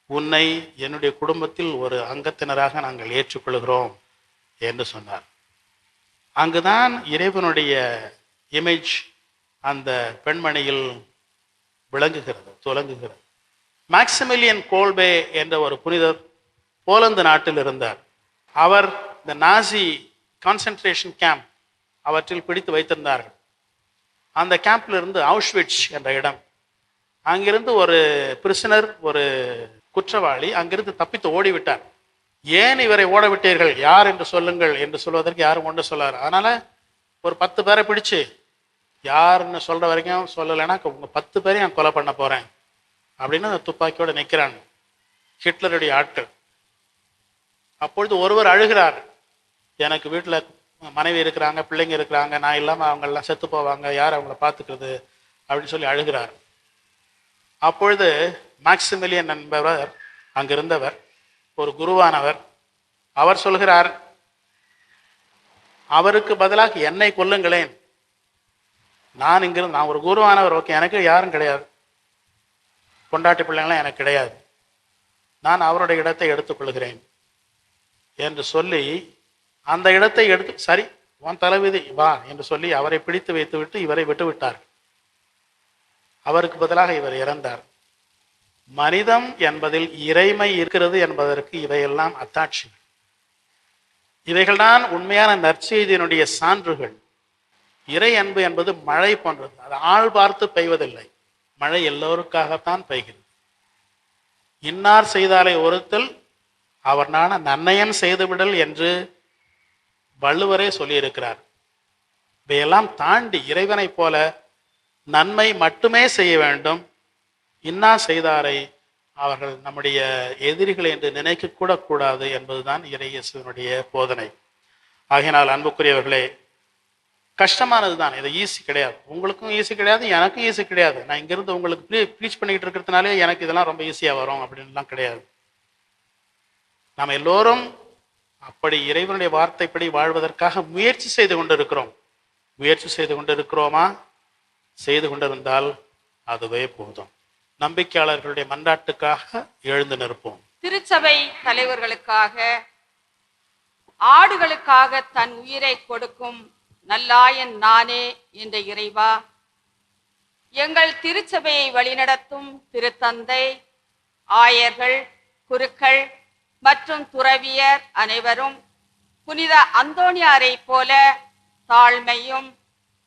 உன்னை என்னுடைய குடும்பத்தில் ஒரு அங்கத்தினராக நாங்கள் ஏற்றுக்கொள்கிறோம் என்று சொன்னார். அங்குதான் இறைவனுடைய இமேஜ் அந்த பெண்மணியில் விளங்குகிறது, துலங்குகிறது. மேக்சிமிலியன் கோல்பே என்ற ஒரு புனிதர் போலந்து நாட்டில் இருந்தார். அவர் இந்த நாசி கான்சென்ட்ரேஷன் கேம்ப் அவற்றில் பிடித்து வைத்திருந்தார்கள். அந்த கேம்ப்ல இருந்து அவுஷ்விட்ஸ் என்ற இடம், அங்கிருந்து ஒரு பிரிசனர், ஒரு குற்றவாளி அங்கிருந்து தப்பித்து ஓடிவிட்டார். ஏன் இவரை ஓட விட்டீர்கள், யார் என்று சொல்லுங்கள் என்று சொல்வதற்கு யாரும் ஒன்று சொல்லார். அதனால ஒரு 10 பேரை பிடிச்சு யாருன்னு சொல்ற வரைக்கும் சொல்லலைன்னா உங்க 10 பேரையும் நான் கொலை பண்ண போறேன் அப்படின்னு அந்த துப்பாக்கியோட நிற்கிறாங்க ஹிட்லருடைய ஆட்கள். அப்பொழுது ஒருவர் அழுகிறார், எனக்கு வீட்டில் மனைவி இருக்கிறாங்க, பிள்ளைங்க இருக்கிறாங்க, நான் இல்லாமல் அவங்க எல்லாம் செத்து போவாங்க, யார் அவங்கள பார்த்துக்கிறது அப்படின்னு சொல்லி அழுகிறார். அப்பொழுது மேக்சிமிலியன் என்பவர் அங்கிருந்தவர், ஒரு குருவானவர், அவர் சொல்கிறார், அவருக்கு பதிலாக என்னை கொல்லுங்களேன், நான் இங்கிருந்து, நான் ஒரு குருவானவர், ஓகே, எனக்கு யாரும் கிடையாது, பொண்டாட்டி பிள்ளைங்களாம் எனக்கு கிடையாது, நான் அவருடைய இடத்தை எடுத்துக்கொள்கிறேன் என்று சொல்லி அந்த இடத்தை எடுத்து, சரி உன் தலைவிதி வா என்று சொல்லி அவரை பிடித்து வைத்து விட்டு இவரை விட்டு விட்டார். அவருக்கு பதிலாக இவர் இறந்தார். மனிதம் என்பதில் இறைமை இருக்கிறது என்பதற்கு இவையெல்லாம் அத்தாட்சிகள். இவைகள்தான் உண்மையான நற்செய்தியினுடைய சான்றுகள். இறை அன்பு என்பது மழை போன்றது, அது ஆள் பார்த்து பெய்வதில்லை, மழை எல்லோருக்காகத்தான் பெய்கிறது. இன்னார் செய்தாலே ஒருத்தல் அவர் நான நன்னயம் செய்துவிடல் என்று வள்ளுவரே சொல்லியிருக்கிறார். இதையெல்லாம் தாண்டி இறைவனை போல நன்மை மட்டுமே செய்ய வேண்டும். இன்னா செய்தாரை அவர்கள் நம்முடைய எதிரிகள் என்று நினைக்க கூட கூடாது என்பதுதான் இறையேசுவினுடைய போதனை. ஆகையினால் அன்புக்குரியவர்களே, கஷ்டமானது தான், இது ஈஸி கிடையாது, உங்களுக்கும் ஈஸி கிடையாது, எனக்கும் ஈஸி கிடையாது. நான் இங்கிருந்து உங்களுக்கு ப்ரீச் பண்ணிக்கிட்டு இருக்கிறதுனாலே எனக்கு இதெல்லாம் ரொம்ப ஈஸியாக வரும் அப்படின்லாம் கிடையாது. நாம் எல்லோரும் அப்படி இறைவனுடைய வார்த்தைப்படி வாழ்வதற்காக முயற்சி செய்து கொண்டிருக்கிறோம். முயற்சி செய்து கொண்டிருக்கிறோமா? செய்து கொண்டிருந்தால் அதுவே போதும். நம்பிக்கையாளர்களுடைய மன்றாட்டுக்காக எழுந்து நிற்போம். திருச்சபை தலைவர்களுக்காக, ஆடுகளுக்காக தன் உயிரை கொடுக்கும் நல்லாயன் நானே என்ற இறைவா, எங்கள் திருச்சபையை வழிநடத்தும் திருத்தந்தை, ஆயர்கள், குருக்கள் மற்றும் துறவியர் அனைவரும் புனித அந்தோணியாரை போல தாழ்மையும்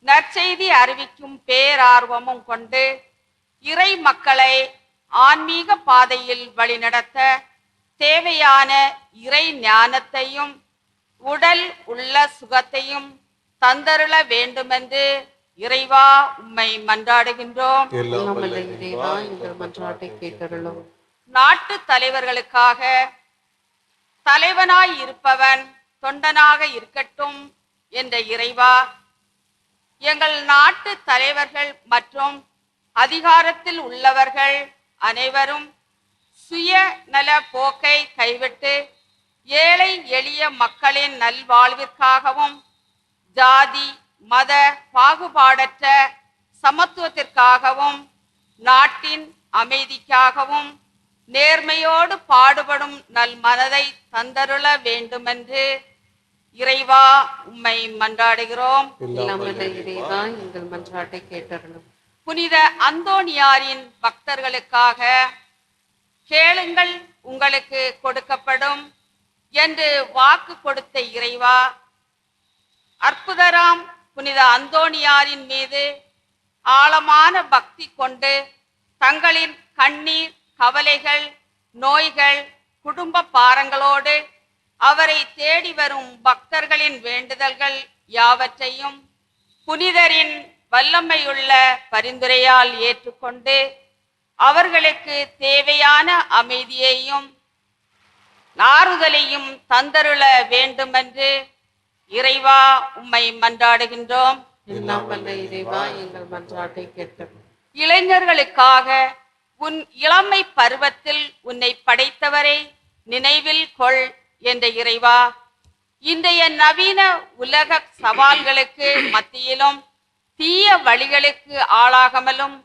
நற்செய்தி அறிவிக்கும் பேரார்வமும் கொண்டு இறை மக்களை ஆன்மீக பாதையில் வழிநடத்த தேவையான இறை ஞானத்தையும் உடல் உள்ள சுகத்தையும் தந்தருள வேண்டுமென்று இறைவா உம்மை மன்றாடுகின்றோம். நாட்டு தலைவர்களுக்காக, தலைவனாய் இருப்பவன் தொண்டனாக இருக்கட்டும் என்ற இறைவா, எங்கள் நாட்டு தலைவர்கள் மற்றும் அதிகாரத்தில் உள்ளவர்கள் அனைவரும் சுய நல போக்கை கைவிட்டு ஏழை எளிய மக்களின் நல்வாழ்விற்காகவும் ஜாதி மத பாகுபாடற்ற சமத்துவத்திற்காகவும் நாட்டின் அமைதிக்காகவும் நேர்மையோடு பாடுபடும் நல் மனதை தந்தருள வேண்டுமென்று இறைவா உம்மை மன்றாடுகிறோம். இறைவா எங்கள் மன்றாட்டை கேட்டருளும். புனித அந்தோணியாரின் பக்தர்களுக்காக, கேளுங்கள் உங்களுக்கு கொடுக்கப்படும் என்று வாக்கு கொடுத்த இறைவா, அற்புதராம் புனித அந்தோணியாரின் மீது ஆழமான பக்தி கொண்டு தங்களின் கண்ணீர், கவலைகள், நோய்கள், குடும்ப பாரங்களோடு அவரை தேடி வரும் பக்தர்களின் வேண்டுதல்கள் யாவற்றையும் புனிதரின் வல்லமையுள்ள பரிந்துரையால் ஏற்றுக்கொண்டு அவர்களுக்கு தேவையான அமைதியையும் ஆறுதலையும் தந்தருள வேண்டுமென்று இறைவா உம்மை மன்றாடுகின்றோம். எல்லாம் வல்ல இறைவா எங்கள் மன்றாட்டை கேட்டருளும். இளைஞர்களுக்காக உன் இளமை பருவத்தில் உன்னை படைத்தவரை நினைவில் கொள் என்ற இறைவா, இன்றைய நவீன உலக சவால்களுக்கு மத்தியிலும் தீய வழிகளுக்கு ஆளாகாமலும்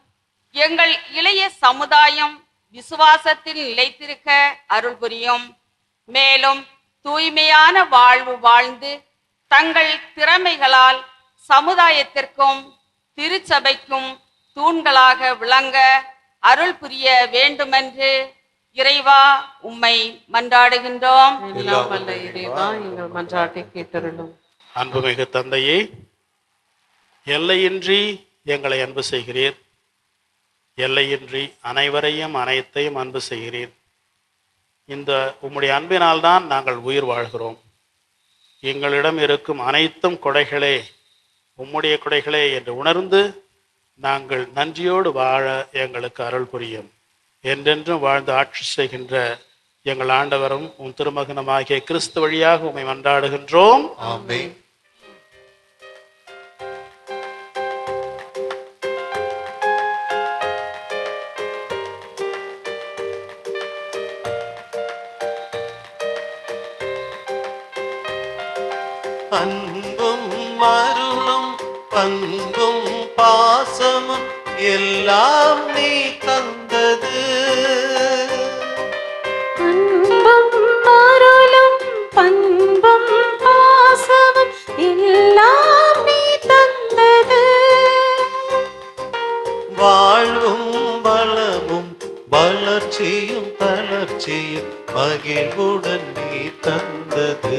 எங்கள் இளைய சமுதாயம் விசுவாசத்தில் நிலைத்திருக்க அருள் புரியும். மேலும் தூய்மையான வாழ்வு வாழ்ந்து தங்கள் திறமைகளால் சமுதாயத்திற்கும் திருச்சபைக்கும் தூண்களாக விளங்க அருள் புரிய வேண்டுமென்று இறைவா உம்மை மன்றாடுகின்றோம். எல்லாம் வல்ல இறைவா எங்கள் மன்றாட்டை கேட்டருளும். அன்புமிகு தந்தையே, எல்லையின்றி எங்களை அன்பு செய்கிறீர். எல்லையின்றி அனைவரையும் அனைத்தையும் அன்பு செய்கிறீர். இந்த உம்முடைய அன்பினால்தான் நாங்கள் உயிர் வாழ்கிறோம். எங்களிடம் இருக்கும் அனைத்தும் கொடைகளே, உம்முடைய கொடைகளே என்று உணர்ந்து நாங்கள் நன்றியோடு வாழ எங்களுக்கு அருள் புரியும். என்றென்றும் வாழ்ந்து ஆட்சி செய்கின்ற எங்கள் ஆண்டவரும் உம் திருமகனமாகிய கிறிஸ்து வழியாக உம்மை மன்றாடுகின்றோம். ஆமென். அன்பும் அருளும் பண்பும் பாசமும் எல்லாம் நீ தந்தது. அன்பும் அருளும் பண்பும் பாசமும் எல்லாம் நீ தந்தது. வாழ்வும் வளமும் வளர்ச்சியும் தளர்ச்சியும் மகிழ்வுடன் நீ தந்தது.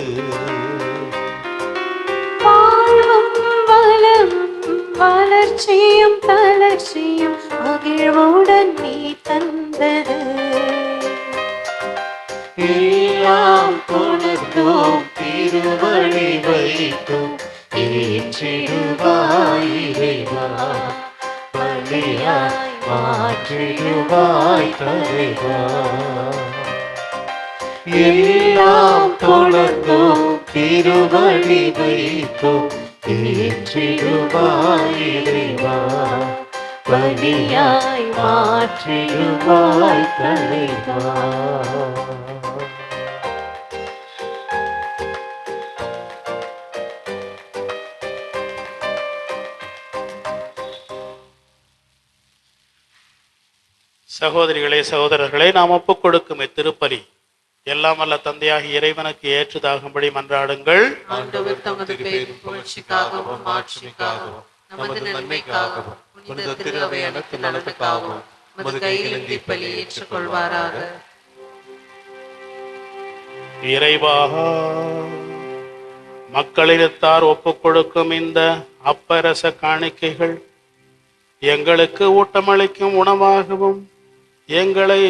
வாழ்வும் வளமும் வளர்ச்சியும் தளர்ச்சியும் மகிழ்வுடன் நீ தந்தது. எல்லாம் கொணர்ந்தோம் திருவழி வைத்தோம் ஏற்றிடுவாய் இறைவா, பலியாய் மாற்றிடுவாய் தலைவா. எல்லாம் கொணர்ந்தோம் திருவழி வைத்தோம் ஏற்றிடுவாய் இறைவா, பலியாய் மாற்றிடுவாய் தலைவா. சகோதரிகளே, சகோதரர்களே, நாம் ஒப்புக் கொடுக்கும் இத்திருப்பலி எல்லாம் வல்ல தந்தையாகிய இறைவனுக்கு ஏற்றதாகும்படி மன்றாடுங்கள். ஆண்டவர் தமது பேரின் புகழ்ச்சிக்காகவும் மாட்சிக்காகவும் நமது நன்மைக்காகவும் புனித திரு அவை அனைத்து நலனுக்காகவும் நமது கையில் இந்த பலி ஏற்றுக்கொள்வாராக. இறைவா, மக்களினத்தார் ஒப்புக் கொடுக்கும் இந்த அப்பரச காணிக்கைகள் எங்களுக்கு ஊட்டமளிக்கும் உணவாகவும் எங்களை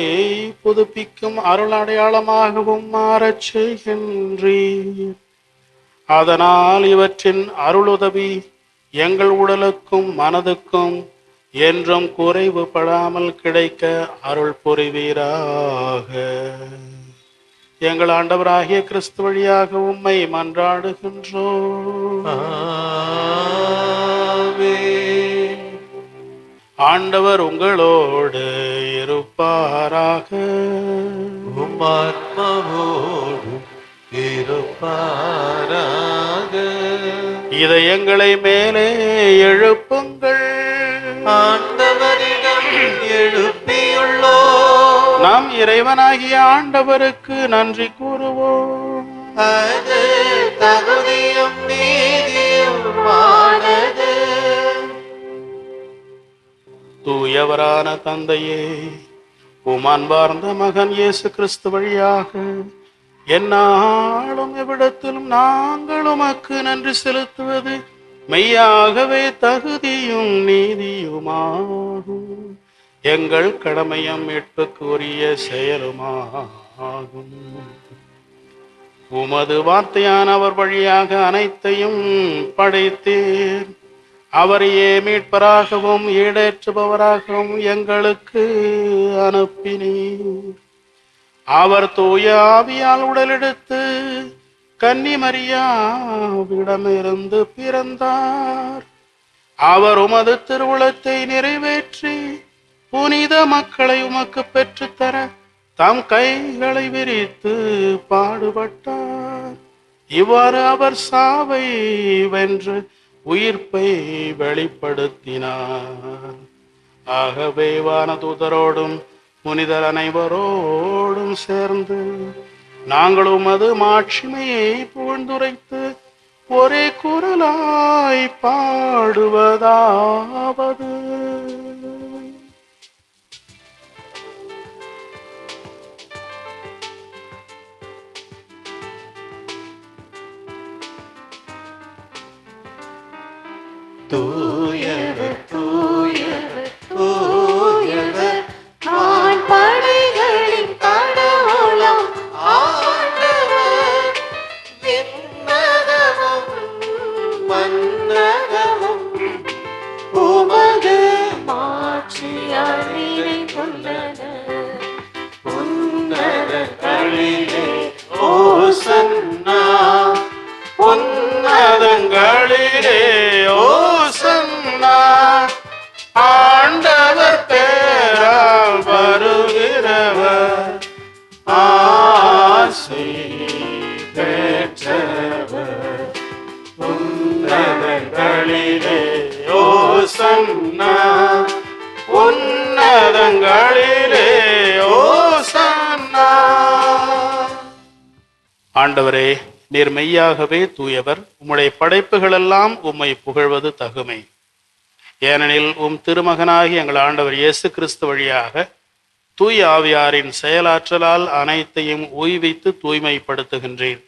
புதுப்பிக்கும் அருள் அடையாளமாகவும் மாறச் செய்கின்றீர். அதனால் இவற்றின் அருளுதவி எங்கள் உடலுக்கும் மனதுக்கும் என்றும் குறைவுபடாமல் கிடைக்க அருள் புரிவீராக. எங்கள் ஆண்டவராகிய கிறிஸ்து வழியாக உம்மை மன்றாடுகின்றோம். ஆண்டவர் உங்களோடு இருப்பாராக. உம்மாத்மாவோடு இருப்பாராக. இதயங்களை மேலே எழுப்புங்கள். ஆண்டவரிடம் எழுப்பியுள்ளோ. நாம் இறைவனாகிய ஆண்டவருக்கு நன்றி கூறுவோம். அது தகுதியும் நீதியுமானது. தூயவரான தந்தையே, உம் அன்பார்ந்த மகன் இயேசு கிறிஸ்து வழியாக எந்நாளும் எவ்விடத்திலும் நாங்கள் உமக்கு நன்றி செலுத்துவது மெய்யாகவே தகுதியும் நீதியுமாகும். எங்கள் கடமையும் மீட்புக்கு உரிய செயலுமாகும். உமது வார்த்தையானவர் வழியாக அனைத்தையும் படைத்தீர். அவரையே மீட்பராகவும் ஈடேற்றுபவராகவும் எங்களுக்கு அனுப்பினீர். அவர் தூய ஆவியால் உடலெடுத்து கன்னி மரியாவிடமிருந்து பிறந்தார். அவர் உமது திருவுளத்தை நிறைவேற்றி புனித மக்களை உமக்கு பெற்றுத்தர தம் கைகளை விரித்து பாடுபட்டார். இவ்வாறு அவர் சாவை வென்று உயிர்ப்பை வெளிப்படுத்தினார். ஆகவே வானதூதரோடும் புனிதர் அனைவரோடும் சேர்ந்து நாங்களும் அது மாட்சிமையை புகழ்ந்துரைத்து ஒரே குரலாய் பாடுவதாவது: தூயவர் தூயவர் தூயவர் வான்படைகளின் கடவுளாம் ஆண்டவர், விண்ணகமும் மண்ணகமும் உமது மாட்சியால் நிறைந்துள்ளன. உன்னதங்களிலே ஓசன்னா, உன்னதங்களிலே ஓசன்னா. ஆண்டவர் பேரால் வருகிறவர், ஆசி பெற்றவர். உன்னதங்களிலே ஓசன்னா, உன்னதங்களிலே ஓசன்னா. ஆண்டவரே, நீர் மெய்யாகவே தூயவர். உம்முடைய படைப்புகளெல்லாம் உம்மை புகழ்வது தகுமை. ஏனெனில் உம் திருமகனாகி எங்கள் ஆண்டவர் இயேசு கிறிஸ்து வழியாக தூய ஆவியாரின் செயலாற்றலால் அனைத்தையும் உய்வித்து தூய்மைப்படுத்துகின்றீர்.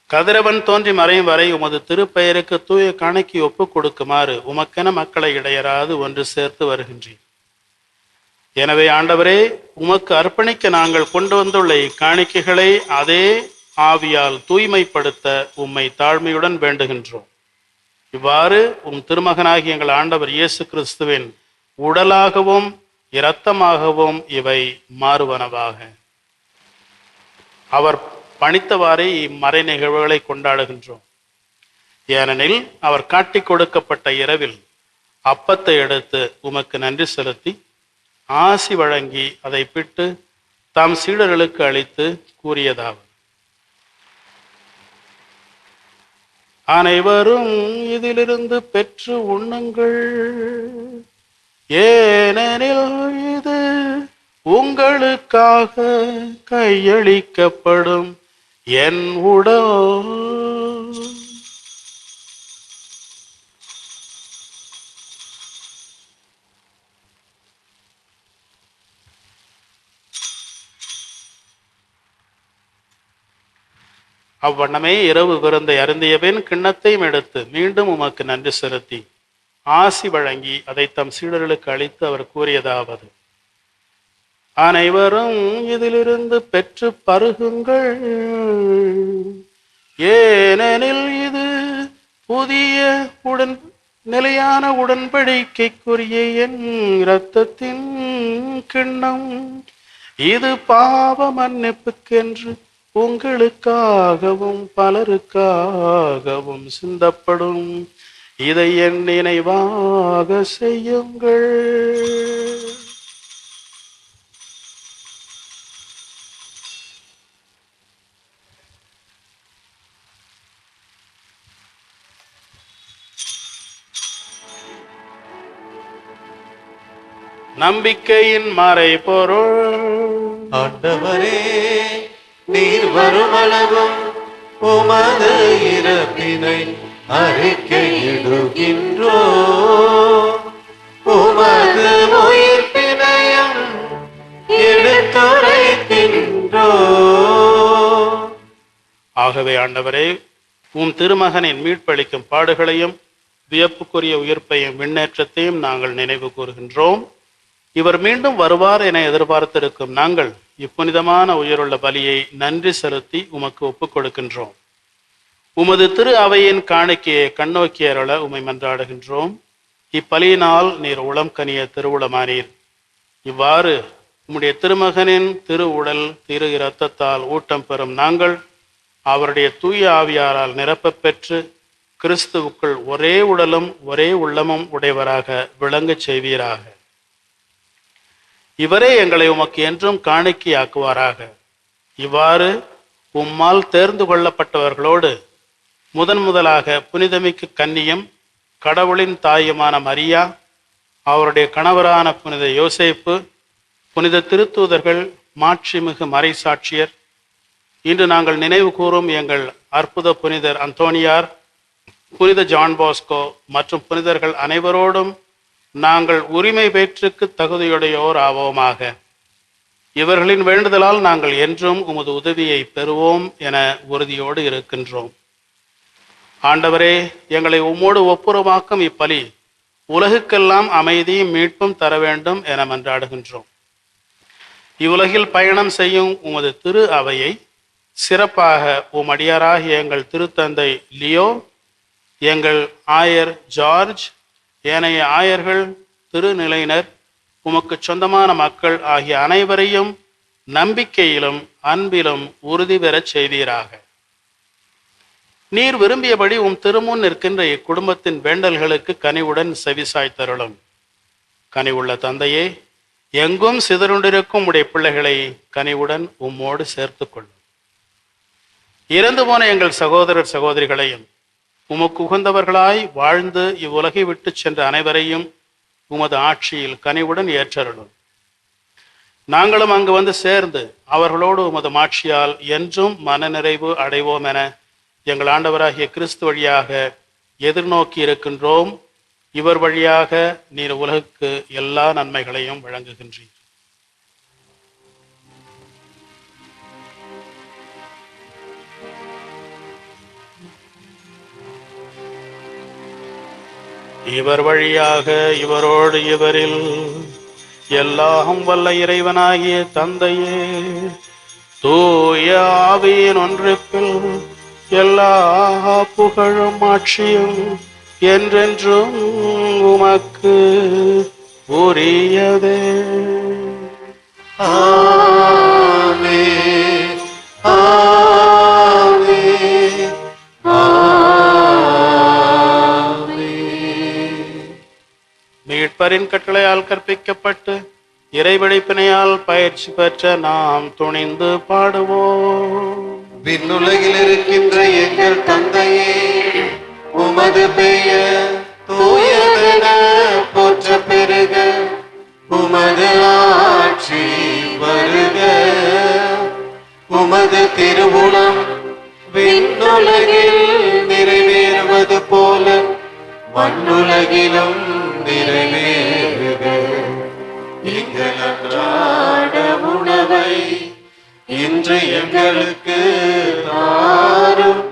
கதிரவன் தோன்றி மறையும் வரை உமது திருப்பெயருக்கு தூய காணிக்கை ஒப்புக் கொடுக்குமாறு உமக்கென மக்களை இடையராது ஒன்று சேர்த்து வருகின்றீர். எனவே ஆண்டவரே, உமக்கு அர்ப்பணிக்க நாங்கள் கொண்டு வந்துள்ள இக்காணிக்கைகளை அதே ஆவியால் தூய்மைப்படுத்த உம்மை தாழ்மையுடன் வேண்டுகின்றோம். இவ்வாறு உம் திருமகனாகி எங்கள் ஆண்டவர் இயேசு கிறிஸ்துவின் உடலாகவும் இரத்தமாகவும் இவை மாறுவனவாக. அவர் பணித்தவாறே இம்மறை நிகழ்வுகளை கொண்டாடுகின்றோம். ஏனெனில் அவர் காட்டிக் கொடுக்கப்பட்ட இரவில் அப்பத்தை எடுத்து உமக்கு நன்றி செலுத்தி ஆசி வழங்கி அதை பிட்டு தாம் சீடர்களுக்கு அளித்து கூறியதாவது: அனைவரும் இதிலிருந்து பெற்று உண்ணுங்கள், ஏனெனில் இது உங்களுக்காக கையளிக்கப்படும் என் உடல். அவ்வண்ணமே இரவு விருந்தை அருந்தியபின் கிண்ணத்தையும் எடுத்து மீண்டும் உமக்கு நன்றி செலுத்தி ஆசி வழங்கி அதை தம் சீடர்களுக்கு அளித்து அவர் கூறியதாவது: அனைவரும் இதிலிருந்து பெற்று பருகுங்கள், ஏனெனில் இது புதிய நிலையான உடன்படிக்கைக்குரிய என் இரத்தத்தின் கிண்ணம். இது பாவ மன்னிப்புக்கென்று உங்களுக்காகவும் பலருக்காகவும் சிந்தப்படும். இதை என் நினைவாக செய்யுங்கள். நம்பிக்கையின் மறைபொருள். ஆண்டவரே, நீர் வருமளவும் உமது இறப்பினை அறிக்கையிடுகின்றோ, உமது உயிர்ப்பினையும் எடுத்துரைக்கின்றோ. ஆகவே ஆண்டவரே, உம் திருமகனின் மீட்பளிக்கும் பாடுகளையும் வியப்புக்குரிய உயிர்ப்பையும் விண்ணேற்றத்தையும் நாங்கள் நினைவு கூறுகின்றோம். இவர் மீண்டும் வருவார் என எதிர்பார்த்திருக்கும் நாங்கள் இப்புனிதமான உயிருள்ள பலியை நன்றி செலுத்தி உமக்கு ஒப்புக் கொடுக்கின்றோம். உமது திரு அவையின் காணிக்கையை கண்ணோக்கி அருள உமை மன்றாடுகின்றோம். இப்பலியினால் நீர் உளம் கனிய திருவுளமானீர். இவ்வாறு உம்முடைய திருமகனின் திரு உடல் திரு இரத்தத்தால் ஊட்டம் பெறும் நாங்கள் அவருடைய தூய ஆவியாரால் நிரப்பப் பெற்று கிறிஸ்துவுக்குள் ஒரே உடலும் ஒரே உள்ளமும் உடையவராக விளங்கச் செய்வீராக. இவரே எங்களை உமக்கு என்றும் காணிக்கையாக்குவாராக. இவ்வாறு உம்மால் தேர்ந்து கொள்ளப்பட்டவர்களோடு முதலாக புனிதமிக்க கன்னியும் கடவுளின் தாயுமான மரியா, அவருடைய கணவரான புனித யோசேப்பு, புனித திருத்தூதர்கள், மாட்சிமிகு மறைசாட்சியர், இன்று நாங்கள் நினைவு கூறும் எங்கள் அற்புத புனிதர் அந்தோனியார், புனித ஜான் பாஸ்கோ மற்றும் புனிதர்கள் அனைவரோடும் நாங்கள் உரிமை பேற்றுக்கு தகுதியுடையோர் ஆவோமாக. இவர்களின் வேண்டுதலால் நாங்கள் என்றும் உமது உதவியை பெறுவோம் என உறுதியோடு இருக்கின்றோம். ஆண்டவரே, எங்களை உம்மோடு ஒப்புரவாக்கும் இப்பலி உலகுக்கெல்லாம் அமைதியும் மீட்பும் தர வேண்டும் என மன்றாடுகின்றோம். இவ்வுலகில் பயணம் செய்யும் உமது திரு அவையை சிறப்பாக உமடியாராகிய எங்கள் திருத்தந்தை லியோ, எங்கள் ஆயர் ஜார்ஜ், ஏனைய ஆயர்கள், திருநிலையினர், உமக்கு சொந்தமான மக்கள் ஆகிய அனைவரையும் நம்பிக்கையிலும் அன்பிலும் உறுதி பெறச் செய்வீராக. நீர் விரும்பியபடி உம் திருமுன் நிற்கின்ற இக்குடும்பத்தின் வேண்டல்களுக்கு கனிவுடன் செவிசாய்த்தருளும். கனிவுள்ள தந்தையே, எங்கும் சிதறுண்டிருக்கும் உடைய பிள்ளைகளை கனிவுடன் உம்மோடு சேர்த்து கொள்ளும். இறந்து போன எங்கள் சகோதரர் சகோதரிகளையும் உமக்கு உகந்தவர்களாய் வாழ்ந்து இவ்வுலகை விட்டு சென்ற அனைவரையும் உமது ஆட்சியில் கனிவுடன் ஏற்றருளும். நாங்களும் அங்கு வந்து சேர்ந்து அவர்களோடு உமது ஆட்சியால் என்றும் மனநிறைவு அடைவோம் என எங்கள் ஆண்டவராகிய கிறிஸ்து வழியாக எதிர்நோக்கி இருக்கின்றோம். இவர் வழியாக நீர் உலகுக்கு எல்லா நன்மைகளையும் வழங்குகின்றீர். இவர் வழியாக இவரோடு இவரில் எல்லாம் வல்ல இறைவனாகிய தந்தையே, தூய ஆவியின் ஒன்றிப்பில் எல்லா புகழும் ஆட்சியும் என்றென்றும் உமக்கு உரியதே. ஆமென், ஆமென், ஆமென். மீட்பரின் கட்டளையால் கற்பிக்கப்பட்டு இறைவழிப்பினையால் பயிற்சி பெற்ற நாம் துணிந்து பாடுவோம். விண்ணுலகில் இருக்கின்ற எங்கள் தந்தையே, உமது பெயர் தூயதென போற்ற பெருக, உமது ஆட்சி வருக, உமது திருவுளம் விண்ணுலகில் நிறைவேறுவது போல மண்ணுலகிலும் நிறைவேறுக. எங்கள் அன்றாட உணவை இன்று எங்களுக்கு தாரும்.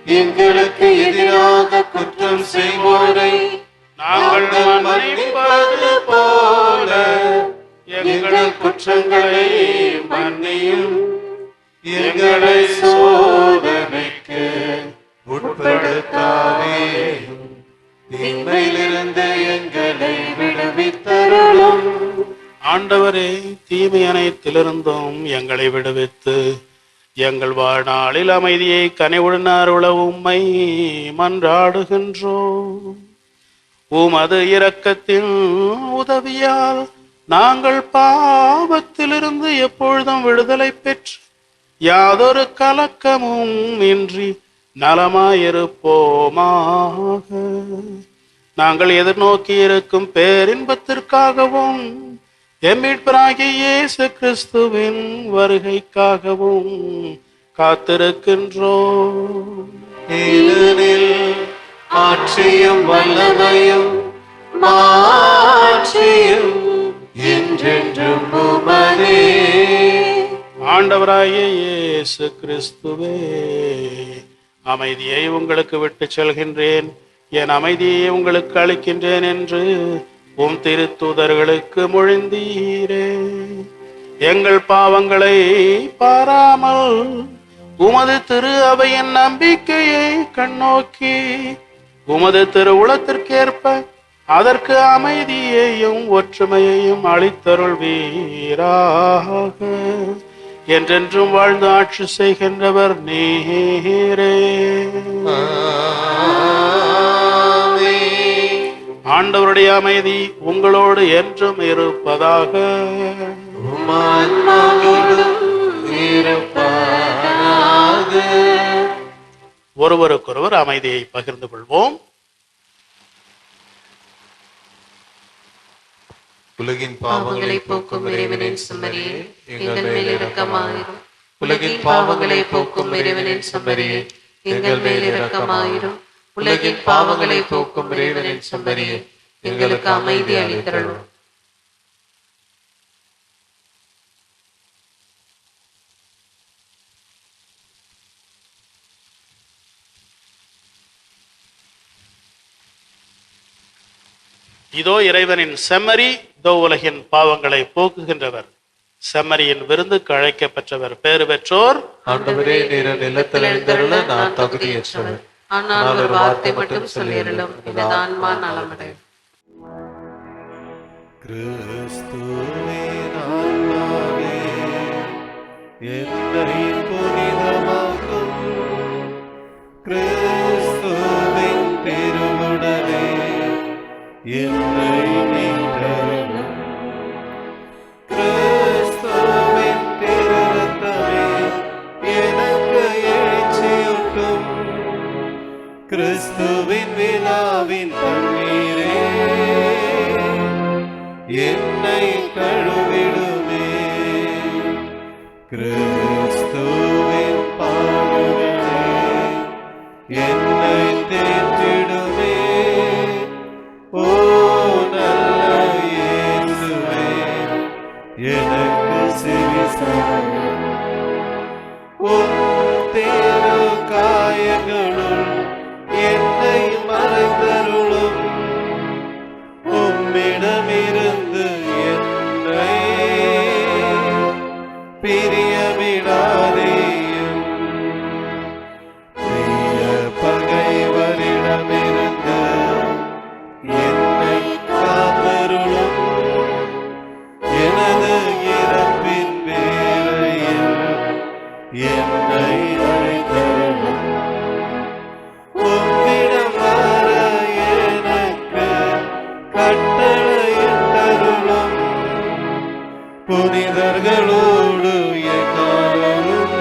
எங்களுக்கு எதிராக குற்றம் செய்வோரை நாங்கள் மன்னிப்பது போல எங்கள் குற்றங்களை மன்னியும். எங்களை சோதனைக்கு உட்படுத்தாதேயும், தீமையிலிருந்து எங்களை விடுவித்தருளும். ஆண்டவரே, தீமை அனைத்திலிருந்தும் எங்களை விடுவித்து எங்கள் வாழ்நாளில் அமைதியை கனிவுடன் அருள உம்மை மன்றாடுகின்றோம். உமது இரக்கத்தின் உதவியால் நாங்கள் பாவத்திலிருந்து எப்பொழுதும் விடுதலை பெற்று யாதொரு கலக்கமும் இன்றி நலமாயிருப்போமாக. நாங்கள் எதிர்நோக்கி இருக்கும் பேரின்பத்திற்காகவும் எம்மீட்பராகிய இயேசு கிறிஸ்துவின் வருகைக்காகவும் காத்திருக்கின்றோம். ஏனெனில் ஆட்சியும் வல்லமையும் மாட்சியும் என்றென்றும் உமதே. ஆண்டவராகிய இயேசு கிறிஸ்துவே, அமைதியை உங்களுக்கு விட்டு செல்கின்றேன், என் அமைதியை உங்களுக்கு அளிக்கின்றேன் என்று உம் திருத்தூதர்களுக்கு மொழிந்தீரே. எங்கள் பாவங்களை பாராமல் உமது திரு அவையின் நம்பிக்கையை கண்ணோக்கி உமது திரு உளத்திற்கேற்ப அதற்கு அமைதியையும் ஒற்றுமையையும் அளித்தருள்வீராக. என்றென்றும் வாழ்ந்து ஆட்சி செய்கின்றவர் நீரே. ஆண்டவருடைய அமைதி உங்களோடு என்றும் இருப்பதாக. ஒருவருக்கொருவர் அமைதியை பகிர்ந்து கொள்வோம். உலகின் பாவங்களை போக்கும் இறைவனின் செம்மறியே, எங்கள் மேல் இரக்கமாயிரும். உலகின் பாவங்களை போக்கும் இறைவனின் செம்மறியே, எங்கள் மேல் இரக்கமாயிரும். உலகின் பாவங்களை போக்கும் இறைவனின் செம்மறியே, எங்களுக்கு அமைதி அளித்தருளும். இதோ இறைவனின் செம்மறி, இதோ உலகின் பாவங்களை போக்குகின்றவர். செம்மறியின் விருந்துக்கு அழைக்கப்பெற்றவர் பேறு பெற்றோர். ஆண்டவரே, நீர் நிலத்தில் எழுந்தருள நான் தகுதியற்றவர். ஆனால் ஒரு வார்த்தை மட்டும் சொல்லியருளும், எனது ஆன்மா நலமடையும். கிறிஸ்துவின் ஆன்மாவே, என்னை புனிதமாக்கும். கிறிஸ்துவின் திருவுடலே, என்னை மீட்டருளும். கிறிஸ்துவின் திருரத்தமே, எனக்கு எழுச்சியூட்டும். கிறிஸ்துவின் விழாவின் தண்ணீரே, என்னை கழுவிடுமே. கிறிஸ்துவின் பாடுகளே, என்னை தேற்றிடுமே. ஓ நல்ல இயேசுவே, எனக்கு செவிசாயும். உம் திரு காயங்களுள் என்னை மறைந்தருளும். உம்மிடமிருந்து என்னை பிரியவிடாதேயும். பிரிய பகைவரிடமிருந்து என்னை காத்தருளும். எனது இறப்பின் வேளையில் என்னை அழைத்தருளும். உம்மிடம் வர எனக்கு கட்டளையிட்டருளும். புனிதர்களோடு எக்காலமும்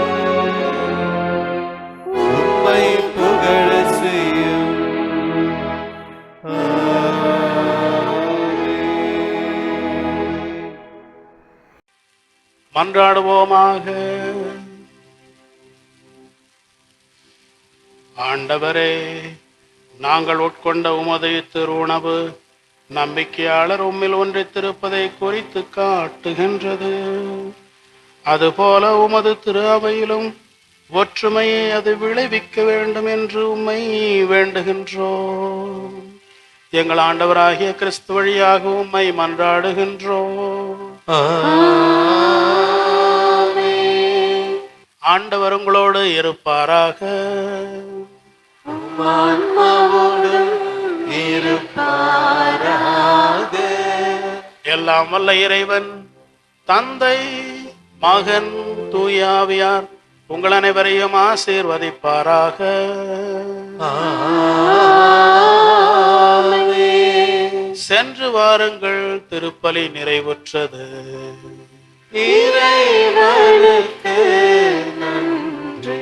உம்மை புகழச் செய்யும். மன்றாடுவோமாக. ஆண்டவரே, நாங்கள் உட்கொண்ட உமது திரு உணவு நம்பிக்கையாளர் உம்மில் ஒன்றித்திருப்பதை குறித்து காட்டுகின்றது. அதுபோல உமது திரு அவையிலும் ஒற்றுமையை அது விளைவிக்க வேண்டும் என்று உம்மை வேண்டுகின்றோம். எங்கள் ஆண்டவராகிய கிறிஸ்து வழியாக உம்மை மன்றாடுகின்றோம். ஆண்டவர் உங்களோடு இருப்பாராக. எல்லாம் வல்ல இறைவன் தந்தை, மகன், தூய ஆவியார் உங்கள் அனைவரையும் ஆசீர்வதிப்பாராக. சென்று வாருங்கள், திருப்பலி நிறைவுற்றது. இறைவனுக்கு நன்றி.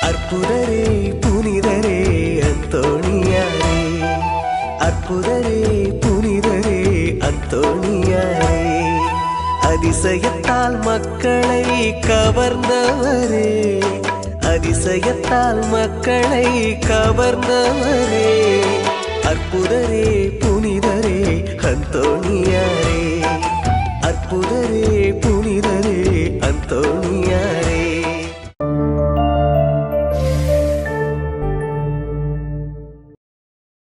அற்புதரே புனிதரே அந்தோணியாரே, அற்புதரே புனிதரே அந்தோணியாரே, அதிசயத்தால் மக்களை கவர்ந்தவரே, அதிசயத்தால் மக்களை கவர்ந்தவரே, அற்புதரே புனிதரே அந்தோணியாரே, அற்புதரே புனிதரே அந்தோணி